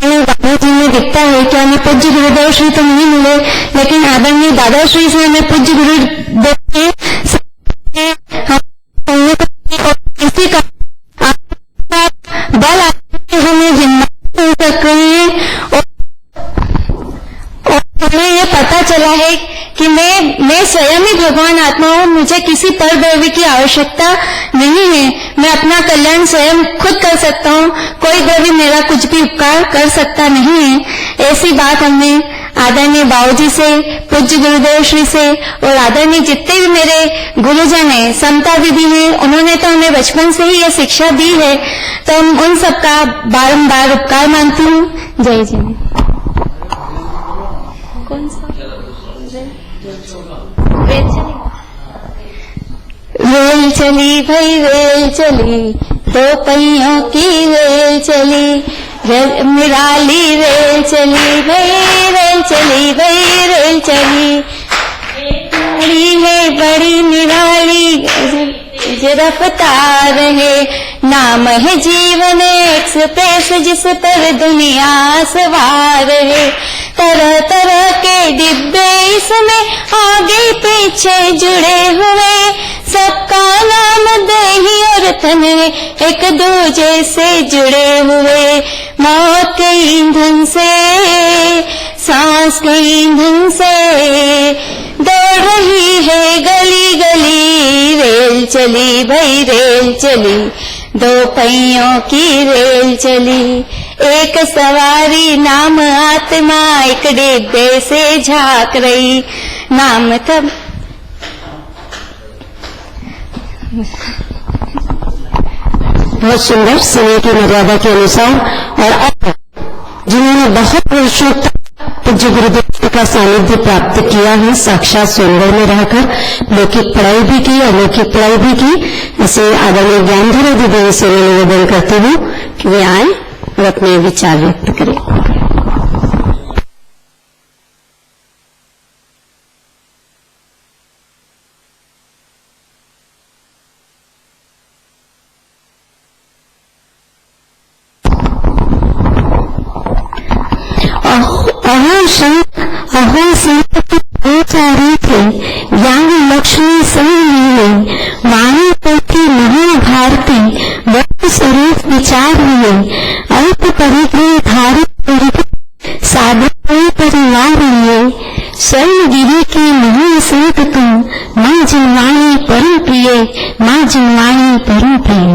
बाबा जी में दिखता है कि हमें पूज्य गुरुदेव श्री तो नहीं मिले, लेकिन आदरणीय दादाश्री से हमें पूज्य गुरुदेव के इसी का बल हमें जिम्मा हो सक रहे हैं और हमें ये पता चला है कि मैं स्वयं ही भगवान आत्मा हूँ, मुझे किसी परदैवी की आवश्यकता नहीं है, मैं अपना कल्याण स्वयं खुद कर सकता हूँ, कोई देवी मेरा कुछ भी उपकार कर सकता नहीं है। ऐसी बात हमने आदरणीय बाबूजी से, पूज्य गुरुदेव श्री से और आदरणीय जितने भी मेरे गुरुजन हैं, समता दीदी हैं, उन्होंने तो हमें बचपन से ही ये शिक्षा दी है, तो हम उन सबका बारंबार उपकार मानती हूँ। जय जय। कौन सा रेल चली भाई रेल चली, दो पहियों की रेल चली, निराली रेल चली भाई रेल चली भाई रेल चली, बड़ी है बड़ी निराली रफ्तार है, नाम है जीवन एक्सप्रेस जिस पर दुनिया सवार है, तरह तरह के डिब्बे इसमें आगे पीछे जुड़े हुए, सबका नाम देही और तन एक दूजे से जुड़े हुए, मौत के ईंधन से सांस के ईंधन से दौड़ रही है गली गली, रेल चली भाई रेल चली, दो पहियों की रेल चली, एक सवारी नाम आत्मा एक डिब्बे से झांक रही, नाम तब बहुत सुंदर समय की मर्यादा के अनुसार। और अब जिन्होंने बहुत वर्षों तक पूज्य गुरुदेव का सानिध्य प्राप्त किया है, साक्षात सोनगढ़ में रहकर लौकिक पढ़ाई भी की, अलौकिक पढ़ाई भी की, ऐसे आदरणीय ज्ञानधर दीदी से निवेदन करती हूँ कि वे आए और अपने विचार व्यक्त करें। अहो संत चारी थे यांग लक्ष्मी संग वाणी पोथी महाभारती वक्त स्वरूप विचार हुए, अल्प परिग्रह धारित साधक परिवार लिए, स्वर्णगिरी के महासंत तुम, माँ जिनवाणी परम प्रिय, माँ जिनवाणी परम प्रिय।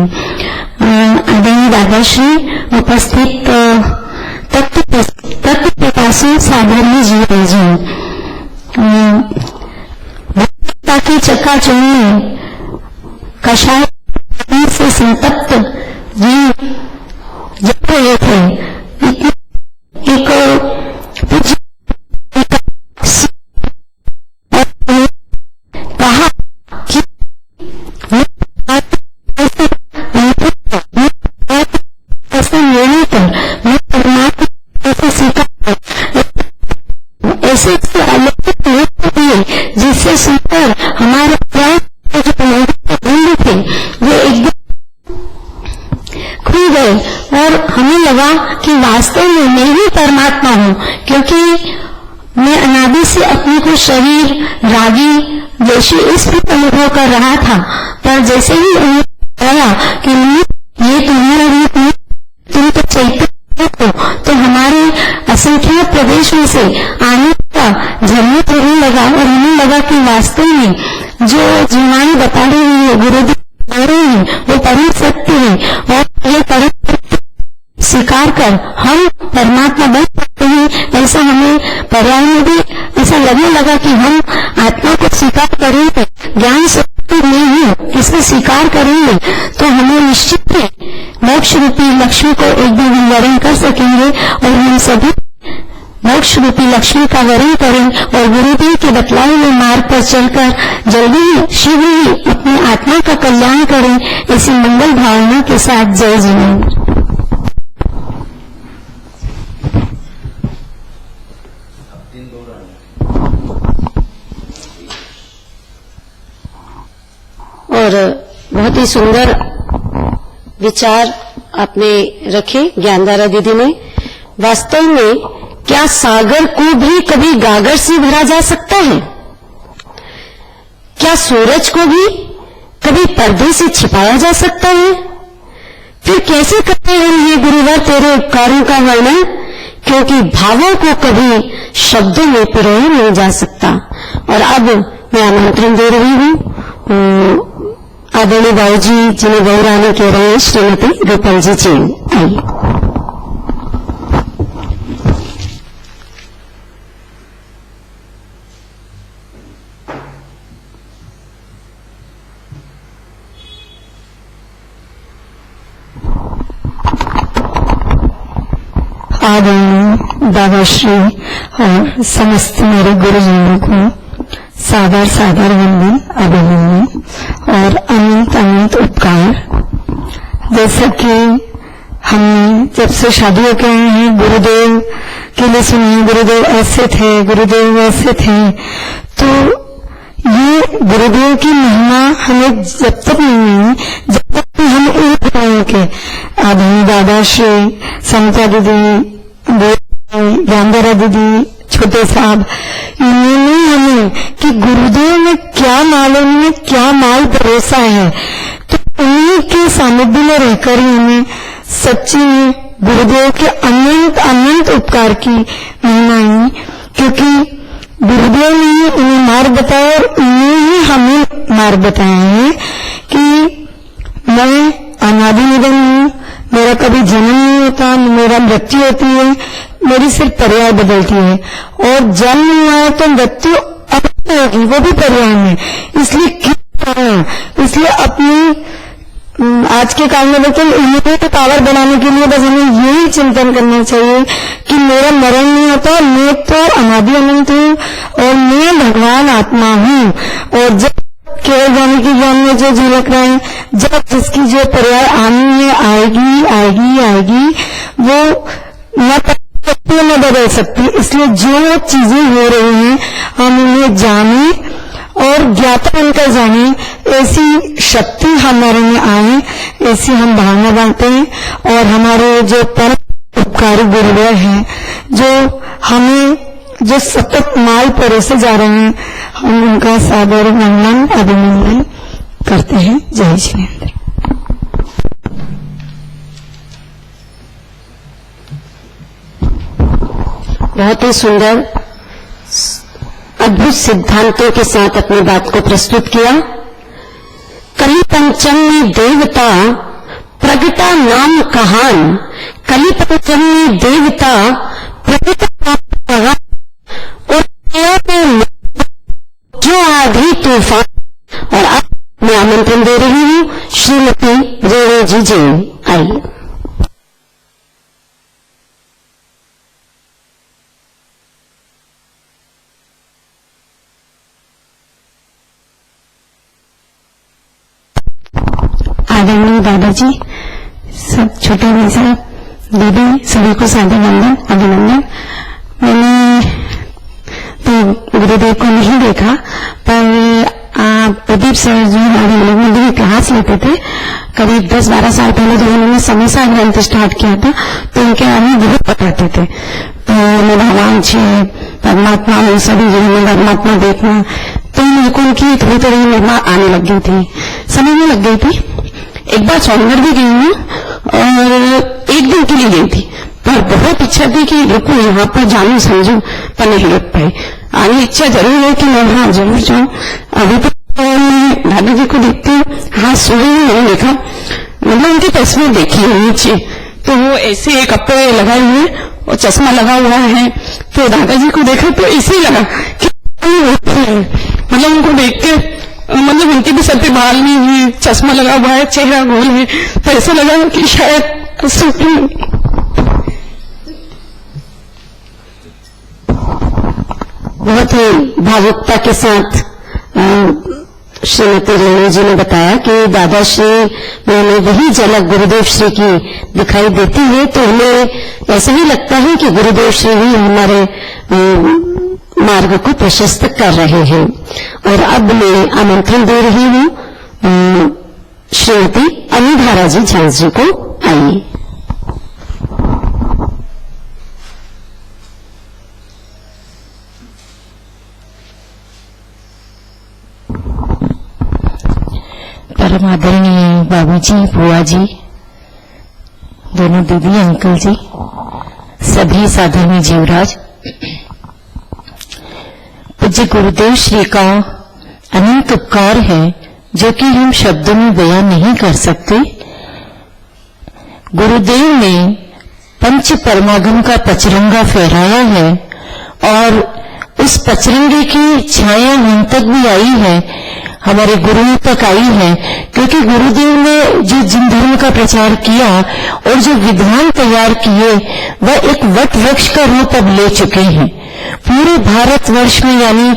आदरणीय दादाश्री, उपस्थित तत्व प्रकाशन साधर्मी जीवन जी, ताकि चक्काचौंध में कषाय से संतप्त जी जब रहे थे, एक कहा कि ऐसा लेने पर मैं परमात्मा ऐसे सीखा और हमें लगा कि वास्तव में मैं ही परमात्मा हूँ, क्योंकि मैं अनादि से अपने को शरीर, रागी, द्वेषी इस पर अनुभव कर रहा था। पर जैसे ही उन्हें आया कि ये तुम्हारा रूप नहीं, तुम तो चैतन्य हो, तो हमारे असंख्य प्रदेश में से आने का झरने चढ़ने लगा और हमें लगा कि वास्तव में जो जीवानी बता रही है, गुरुदेव बता रहे हैं, वो परम सत्य है। और ये परम सत्य स्वीकार कर हम परमात्मा बन सकते हैं। ऐसा हमें पर्याय में भी ऐसा लगने लगा कि हम आत्मा को स्वीकार करेंगे, ज्ञान शक्ति में ही इसको स्वीकार करेंगे तो हमें निश्चित है मोक्ष रूपी लक्ष्मी को एक दिन हम वरण कर सकेंगे और हम सभी मोक्ष रूपी लक्ष्मी का वरण करें और गुरुदेव के बतलाए हुए मार्ग पर चलकर जल्दी ही शीघ्र ही अपनी आत्मा का कल्याण करें। ऐसी मंगल भावना के साथ जय जिनेन्द्र। और बहुत ही सुंदर विचार आपने रखे ज्ञानधारा दीदी ने। वास्तव में क्या सागर को भी कभी गागर से भरा जा सकता है? क्या सूरज को भी कभी पर्दे से छिपाया जा सकता है? फिर कैसे करते हैं ये गुरुवर तेरे उपकारों का वर्णन? क्योंकि भावों को कभी शब्दों में पिरोया नहीं जा सकता। और अब मैं आमंत्रण दे रही हूँ आदरणीय बाबू जी जिन्हें बहुरानी कह रहे हैं, श्रीमती रूपल जी चेन, आइए। आदरणीय बाबा श्री और समस्त मेरे गुरुजनों को सादर सादर वंदन, अभिनंदन और अनंत अनंत उपकार। जैसा कि हमने जब से शादियों के आए हैं गुरुदेव के लिए सुने, गुरुदेव ऐसे थे, गुरुदेव वैसे थे, तो ये गुरुदेव की महिमा हमें जब तक नहीं है जब तक हम एक गुरुओं के आदरणीय दादा श्री, समता दीदी, ज्ञानधारा दीदी, छोटे साहब, इन्होंने हमें कि गुरुदेव में क्या मालूम में क्या माल परोसा है, तो उन्हीं के सानिध्य में रहकर ही हमें सच्ची गुरुदेव के अनंत अनंत उपकार की महिमा है। क्योंकि गुरुदेव ने उन्हें मार्ग बताया और उन्हें ही हमें मार्ग बताया है कि मैं अनादि निधन हूँ, मेरा कभी जन्म नहीं होता, मेरा मृत्यु होती है, मेरी सिर्फ पर्याय बदलती है और जन्म हुआ है तो मृत्यु अब होगी, वो भी पर्याय में। इसलिए क्यों, इसलिए अपनी आज के काल में लेकिन इम्यूनिटी पावर बनाने के लिए बस हमें यही चिंतन करना चाहिए कि मेरा मरण नहीं होता, मैं तो अनादि अनंत हूँ और मैं भगवान आत्मा हूँ। और जब केवल जाने की ज्ञान में जो झलक रहे हैं, जब जिसकी जो पर्याय आनी है आएगी आएगी आएगी, वो न न बदल सकती। इसलिए जो चीजें हो रही हैं हम उन्हें जाने और ज्ञाता बनकर जाने, ऐसी शक्ति हमारे में आए, ऐसी हम भावना बांटते हैं। और हमारे जो परम उपकारी गुरुदेव हैं, जो हमें जो सतत माल परोसे जा रहे हैं, हम उनका सादर वंदन अभिनंदन करते हैं। जय जिनेन्द्र। बहुत ही सुंदर अद्भुत सिद्धांतों के साथ अपनी बात को प्रस्तुत किया। कली पंचम में देवता प्रगटा नाम कहान, कली पंचम में देवता प्रगटा नाम कहान और जो आधी तूफान। और अब मैं आमंत्रण दे रही हूँ श्रीमती रेणु जी जैन, आइए। आदरणीय दादाजी, सब छोटे भाई साहब, दीदी, सभी को सादर वंदन अभिनंदन। मैंने तो गुरुदेव को नहीं देखा, पर यहाँ प्रदीप सर जो हमारे मंदिर की क्लास लेते थे, करीब 10-12 साल पहले जब उन्होंने समस्या ग्रंथ स्टार्ट किया था तो उनके बारे में बहुत बताते थे। तो भगवान छे, परमात्मा में सभी जीवन में परमात्मा देखना, तो उनको उनकी थोड़ी थोड़ी महिमा आने लग गई थी, समझने लग गई थी। एक बार सोनगढ़ भी गई हूँ और 1 दिन के लिए गई थी, पर बहुत इच्छा थी कि रुको यहाँ पर जानू समझू, पर नहीं रुक पाई। आगे इच्छा जरूर है कि मैं वहां जरूर जाऊं। अभी तो मैं दादाजी को देखती हूँ, हाँ सुबह में मैंने देखा, मतलब उनकी तस्वीर देखी है नीचे, तो वो ऐसे कपड़े लगाए हुए और चश्मा लगा हुआ है। तो दादाजी को देखा तो ऐसे ही लगा कि मतलब उनको देख के, मतलब उनके भी सर पे बाल नहीं हुए, चश्मा लगा हुआ है, चेहरा गोल है, तो ऐसा लगा कि शायद शूटिंग। बहुत ही भावुकता के साथ श्रीमती रेणु जी ने बताया कि दादाश्री में वही झलक गुरुदेव श्री की दिखाई देती है, तो हमें ऐसा ही लगता है कि गुरुदेव श्री ही हमारे मार्ग को प्रशस्त कर रहे हैं। और अब मैं आमंत्रण दे रही हूँ श्रीमती अनुधारा जी झांस जी को, आइए। परम आदरणीय बाबूजी, बुआ जी, दोनों दीदी, अंकल जी, सभी साधु जीवराज, पूज्य गुरुदेव श्री का अनंत उपकार है जो कि हम शब्दों में बयान नहीं कर सकते। गुरुदेव ने पंच परमागम का पचरंगा फहराया है और उस पचरंगे की छाया हम तक भी आई है, हमारे गुरुओं तक आई है, क्योंकि गुरुदेव ने जो जिन धर्म का प्रचार किया और जो विधान तैयार किए वह एक वट वृक्ष का रूप अब ले चुके हैं। पूरे भारतवर्ष में, यानी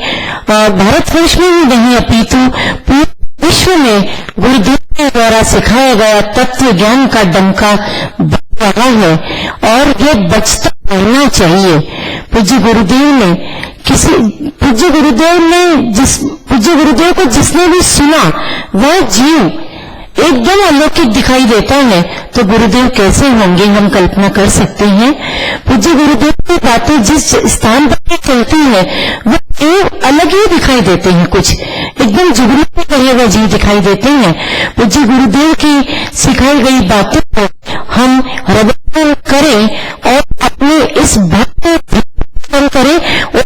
भारतवर्ष में ही नहीं अपितु पूरे विश्व में गुरुदेव के द्वारा सिखाया गया तत्व ज्ञान का डंका बज रहा है और ये बचता रहना चाहिए। पूज्य गुरुदेव को जिसने भी सुना वह जीव एकदम अलौकिक दिखाई देता है, तो गुरुदेव कैसे होंगे हम कल्पना कर सकते हैं। पूज्य गुरुदेव की बातें जिस स्थान पर चलती है वह अलग ही दिखाई देते हैं, कुछ एकदम जुगनू की तरह वह जीव दिखाई देते हैं। पूज्य गुरुदेव की सिखाई गई बातों को हम हृदय करें और अपने इस भक्त करें और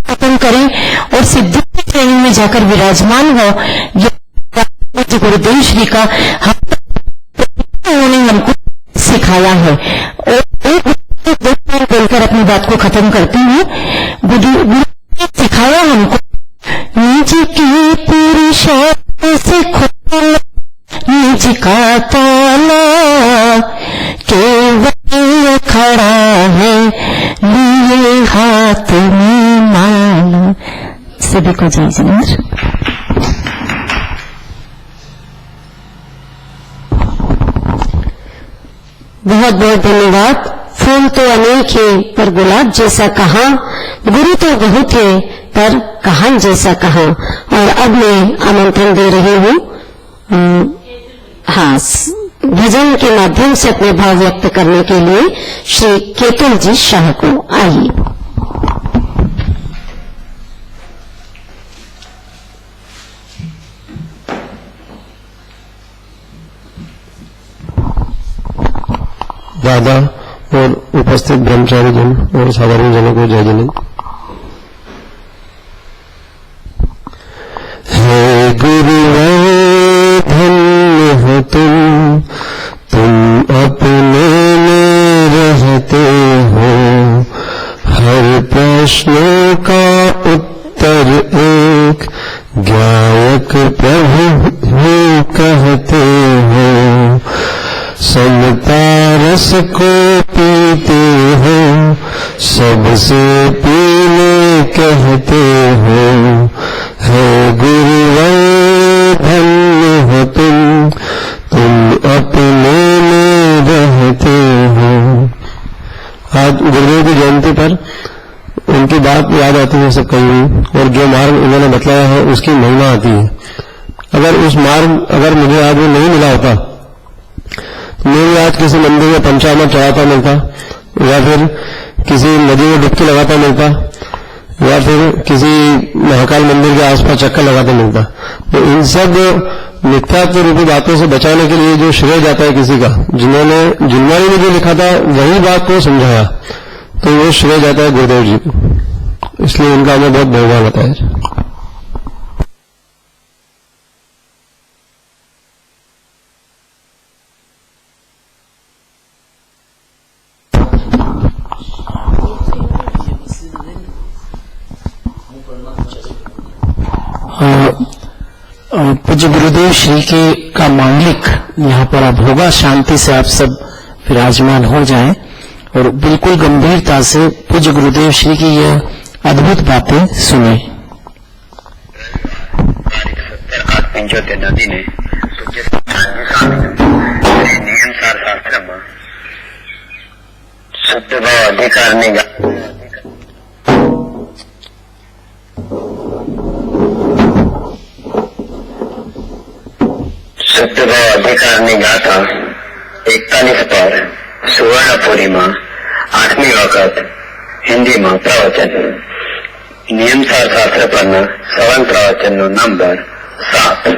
खत्म करें और सिद्धि की श्रेणी में जाकर विराजमान हो। यह गुरुदेव श्री का उन्होंने हमको सिखाया है। और एक बोलकर अपनी बात को खत्म करती हूँ। गुरु ने सिखाया हमको निज की पूरी शौक से खोल निज का ताला, केवल खड़ा है लिए हाथ में माला। सभी को जय जिनेन्द्र। बहुत बहुत धन्यवाद। फूल तो अनेक है पर गुलाब जैसा कहाँ, गुरु तो बहुत है पर कहान जैसा कहाँ। और अब मैं आमंत्रण दे रही हूँ हाँ भजन के माध्यम से अपने भाव व्यक्त करने के लिए श्री केतुल जी शाह को, आइए। दादा और उपस्थित ब्रह्मचारी जन और साधारण जनों को जय जिनेन्द्र। हे गुरुवर धन्य हो तुम अपने में रहते हो, हर प्रश्नों का उत्तर एक गायक प्रभु कहते हो, समता रस को पीते हो, सबसे पीने कहते हो, है गुरुवर धन्य हो तुम अपने में रहते हो। आज गुरुदेव की जयंती पर उनकी बात याद आती है सब कहीं, और जो मार्ग उन्होंने बतलाया है उसकी महिमा आती है। अगर उस मार्ग अगर मुझे आज वो नहीं मिला होता, मेरी आज किसी मंदिर में पंचामृत चढ़ाता मिलता, या फिर किसी नदी में डुबकी लगाता मिलता, या फिर किसी महाकाल मंदिर के आसपास चक्कर लगाता मिलता। तो इन सब मिथ्यात्व रूपी बातों से बचाने के लिए जो श्रेय जाता है किसी का, जिन्होंने जिनवाणी में जो लिखा था वही बात को समझाया, तो वो श्रेय जाता है गुरुदेव जी को। इसलिए उनका हमें बहुत बहुमान होता है। पूज्य गुरुदेव श्री के का मांगलिक यहाँ पर अब होगा। शांति से आप सब विराजमान हो जाएं और बिल्कुल गंभीरता से पूज्य गुरुदेव श्री की यह अद्भुत बातें सुने। 75 नदी ने नियमसार शास्त्र में शुद्ध भाव अधिकार ने शुद्ध भाव अधिकार ने गाथा 41 पर सुवर्णपुरी में 8મી वक्त हिंदी में प्रवचन नियमसार शास्त्र पर सवन प्रवचन नो नंबर 7।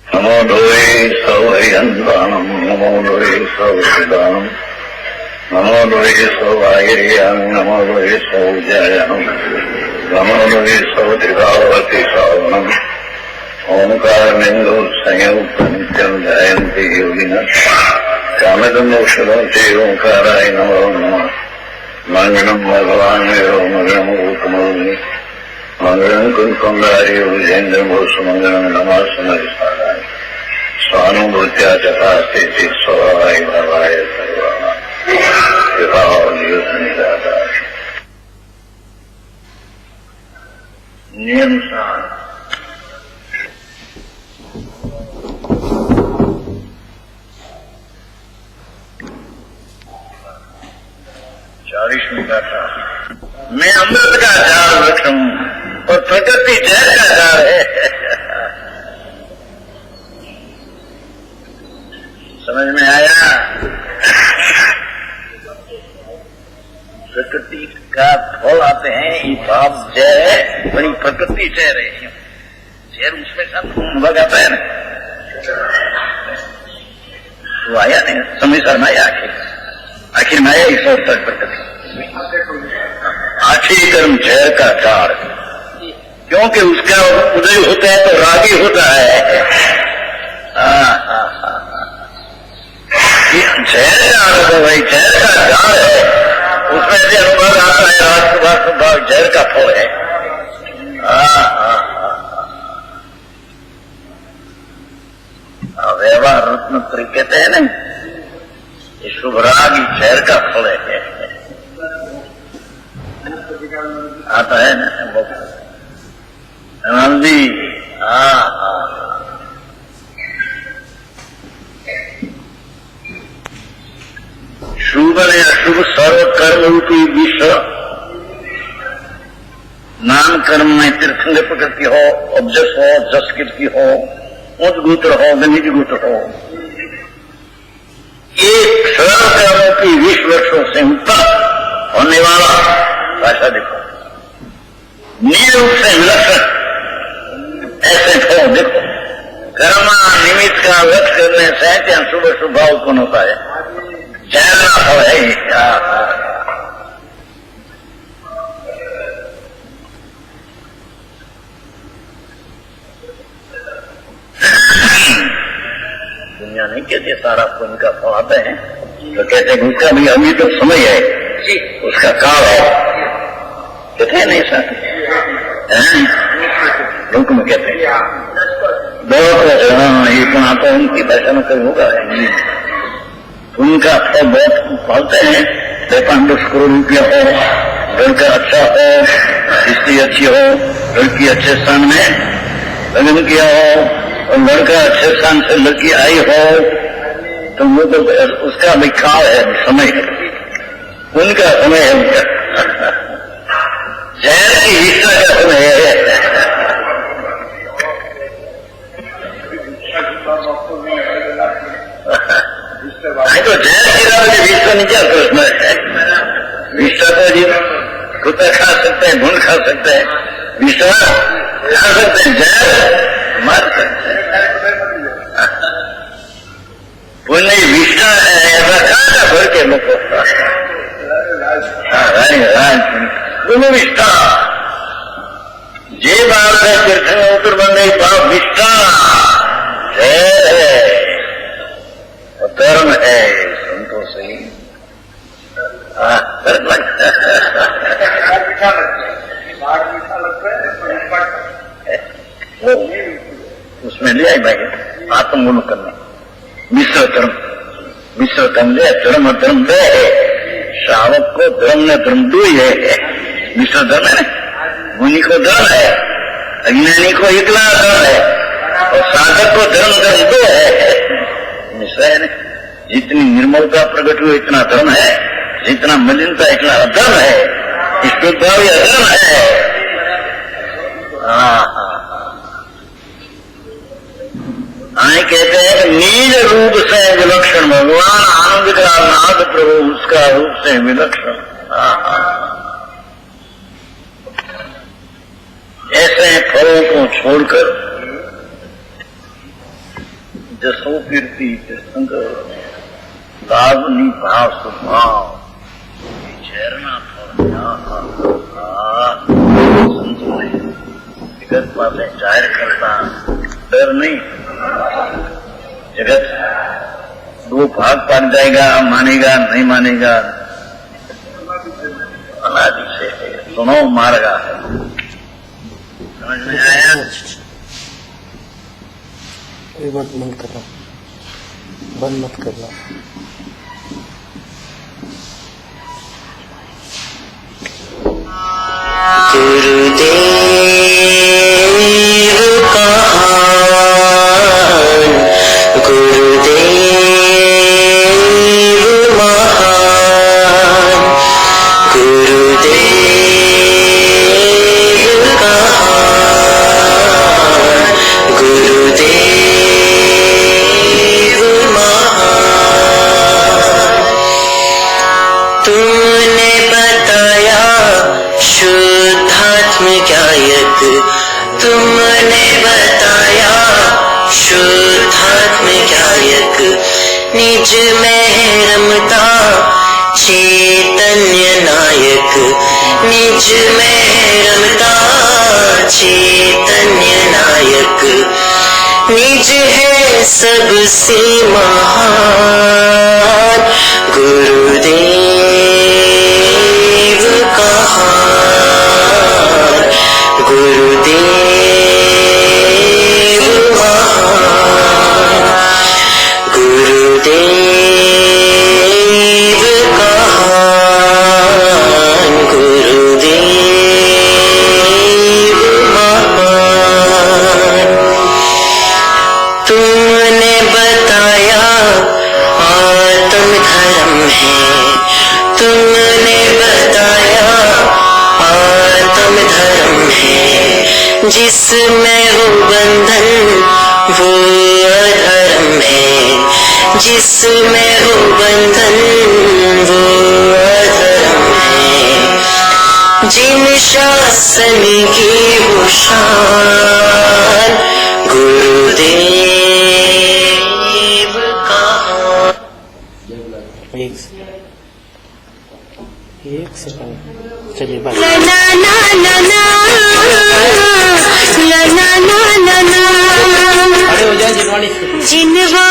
नमो लोहे सौहरियंदानम नमो लोहे सौदानम नमो लोहे सौवायरियं नमो लोहे सौजयं नमो लोहे सौत्रिभावती सावनम ओंकार बिंदु संयुक्त नित्यं जयंती योगिनः कामदमोक्षदं ओंकाराय नमो नमः। मंगलम भगवान मंगलम उत्तमोनि मंगलम कुंकुंडारी उजेन्द्र भूष मंगलम नमः समर्पयामि स्वानुभूत्या चतास्ति स्वाय भवाय सर्वः नियमसार 40वीं गाथा। मैं अमृत का झाड़ वृक्ष हूं और प्रकृति जहर का झाड़ है। समझ में आया? प्रकृति का फल आते हैं, ये पाप जय है, बड़ी प्रकृति जहर है। जहर उसमें सब खून लगाता है ना, तो आया नहीं समय सर में आया आखिर में आया इस तक प्रकृति आखिरी कर्म जहर का झाड़, क्योंकि उसका उदय होता है तो रागी होता है। जहर का अनुभव भाई, जहर का झाड़ है, उसमें से अनुभव आता है राष्ट्रभाव जहर का फल है। व्यवहार रत्न कहते हैं ना, ये शुभ राग जहर का फल है। आता है ना आनंदी। शुभ ने अशुभ सर्व कर्म रूपी विश्व नाम कर्म में तीर्थंग प्रकृति हो, अब्जस हो, जस कीर्ति हो, उद्गूत्र हो, गणित गुत्र हो, एक सर्व कर्मों की 20 वर्षों से ऊपर होने वाला भाषा देखो, निरूप से विलक्षण ऐसे हो। देखो कर्मा निमित्त का व्यक्त करने से क्या शुभ शुभ भाव उत्पन्न होता है, जहर का फल है। दुनिया नहीं कहते सारा पुण्य का फल आता है, तो कहते हैं उसका भी अभी तो समय है, उसका काल है, कहते हैं नहीं सर, लोग में कहते हैं बहुत। ये पुनः तो उनकी भाषा में कहीं होगा, उनका फल बहुत पालते हैं। 5 करोड़ रुपया हो, लड़का अच्छा हो, स्त्री अच्छी हो, लड़की अच्छे स्थान में लगन किया हो और लड़का अच्छे स्थान से लड़की आई हो, तो वो तो उसका भी काल है, समय है। उनका समय है उनका। जैन की विष्ठा का समय है। तो जैन की राम की विष्ठा नहीं क्या प्रश्न है? विष्ठा तो जी कुत्ता खा सकते हैं, भून खा सकते हैं, विष्ठा खा सकते हैं, जैन मार सकते हैं। पुण्य विष्ठा ऐसा खाना भर के लोग दोनों विष्ठा जे बात है तीर्थ में उतर बन गई पाप विष्ठा है, धर्म है संतोष ही उसमें ले आई भाई आत्मगुण करना मिश्र धर्म ले धर्म और धर्म दे है। श्रावक को धर्म ने धर्म दो ही है, मिश्र धर्म है। मुनि को धर्म है, अज्ञानी को इतना धर्म है, और साधक को धर्म दो है। मिश्र है ना, जितनी निर्मलता प्रकट हुई इतना धर्म है, जितना मलिनता इतना अधर्म है। इसको भाव यह धर्म है। आए कहते हैं नील रूप से विलक्षण भगवान आनंद का नाद प्रभु उसका रूप से विलक्षण। ऐसे फलों को छोड़कर जसो कीर्ति लाभ निभाव सुभाव झरना जगत पास जाहिर करता डर नहीं। जगत दो भाग पड़ जाएगा, मानेगा नहीं मानेगा अनादि से सुनो मार्गा है। समझ में आया? बंद करना, बंद मत करना। गुरुदेव कहान, गुरुदेव महान, गुरुदेव कहान, गुरुदेव महान। तुमने बताया शुद्धात्म ज्ञायक, तुमने बताया शुद्धात्म ज्ञायक, निज में रमता चैतन्य नायक, निज में रमता चैतन्य नायक, निज है सबसे महान गुरुदेव कहान, गुरुदेव महान, गुरुदेव कहान, गुरुदेव महान। तुमने बताया आत्म धर्म है, तुमने बताया आत्म धर्म है, जिसमें वो बंधन वो अधर्म है, जिसमें वो बंधन वो अधर्म है, जिन शासन की वो शान गुरुदेव कहां। एक सेकंड चलिए बात। ला ला ला ला ला ला ला ला ला ला, जिनवा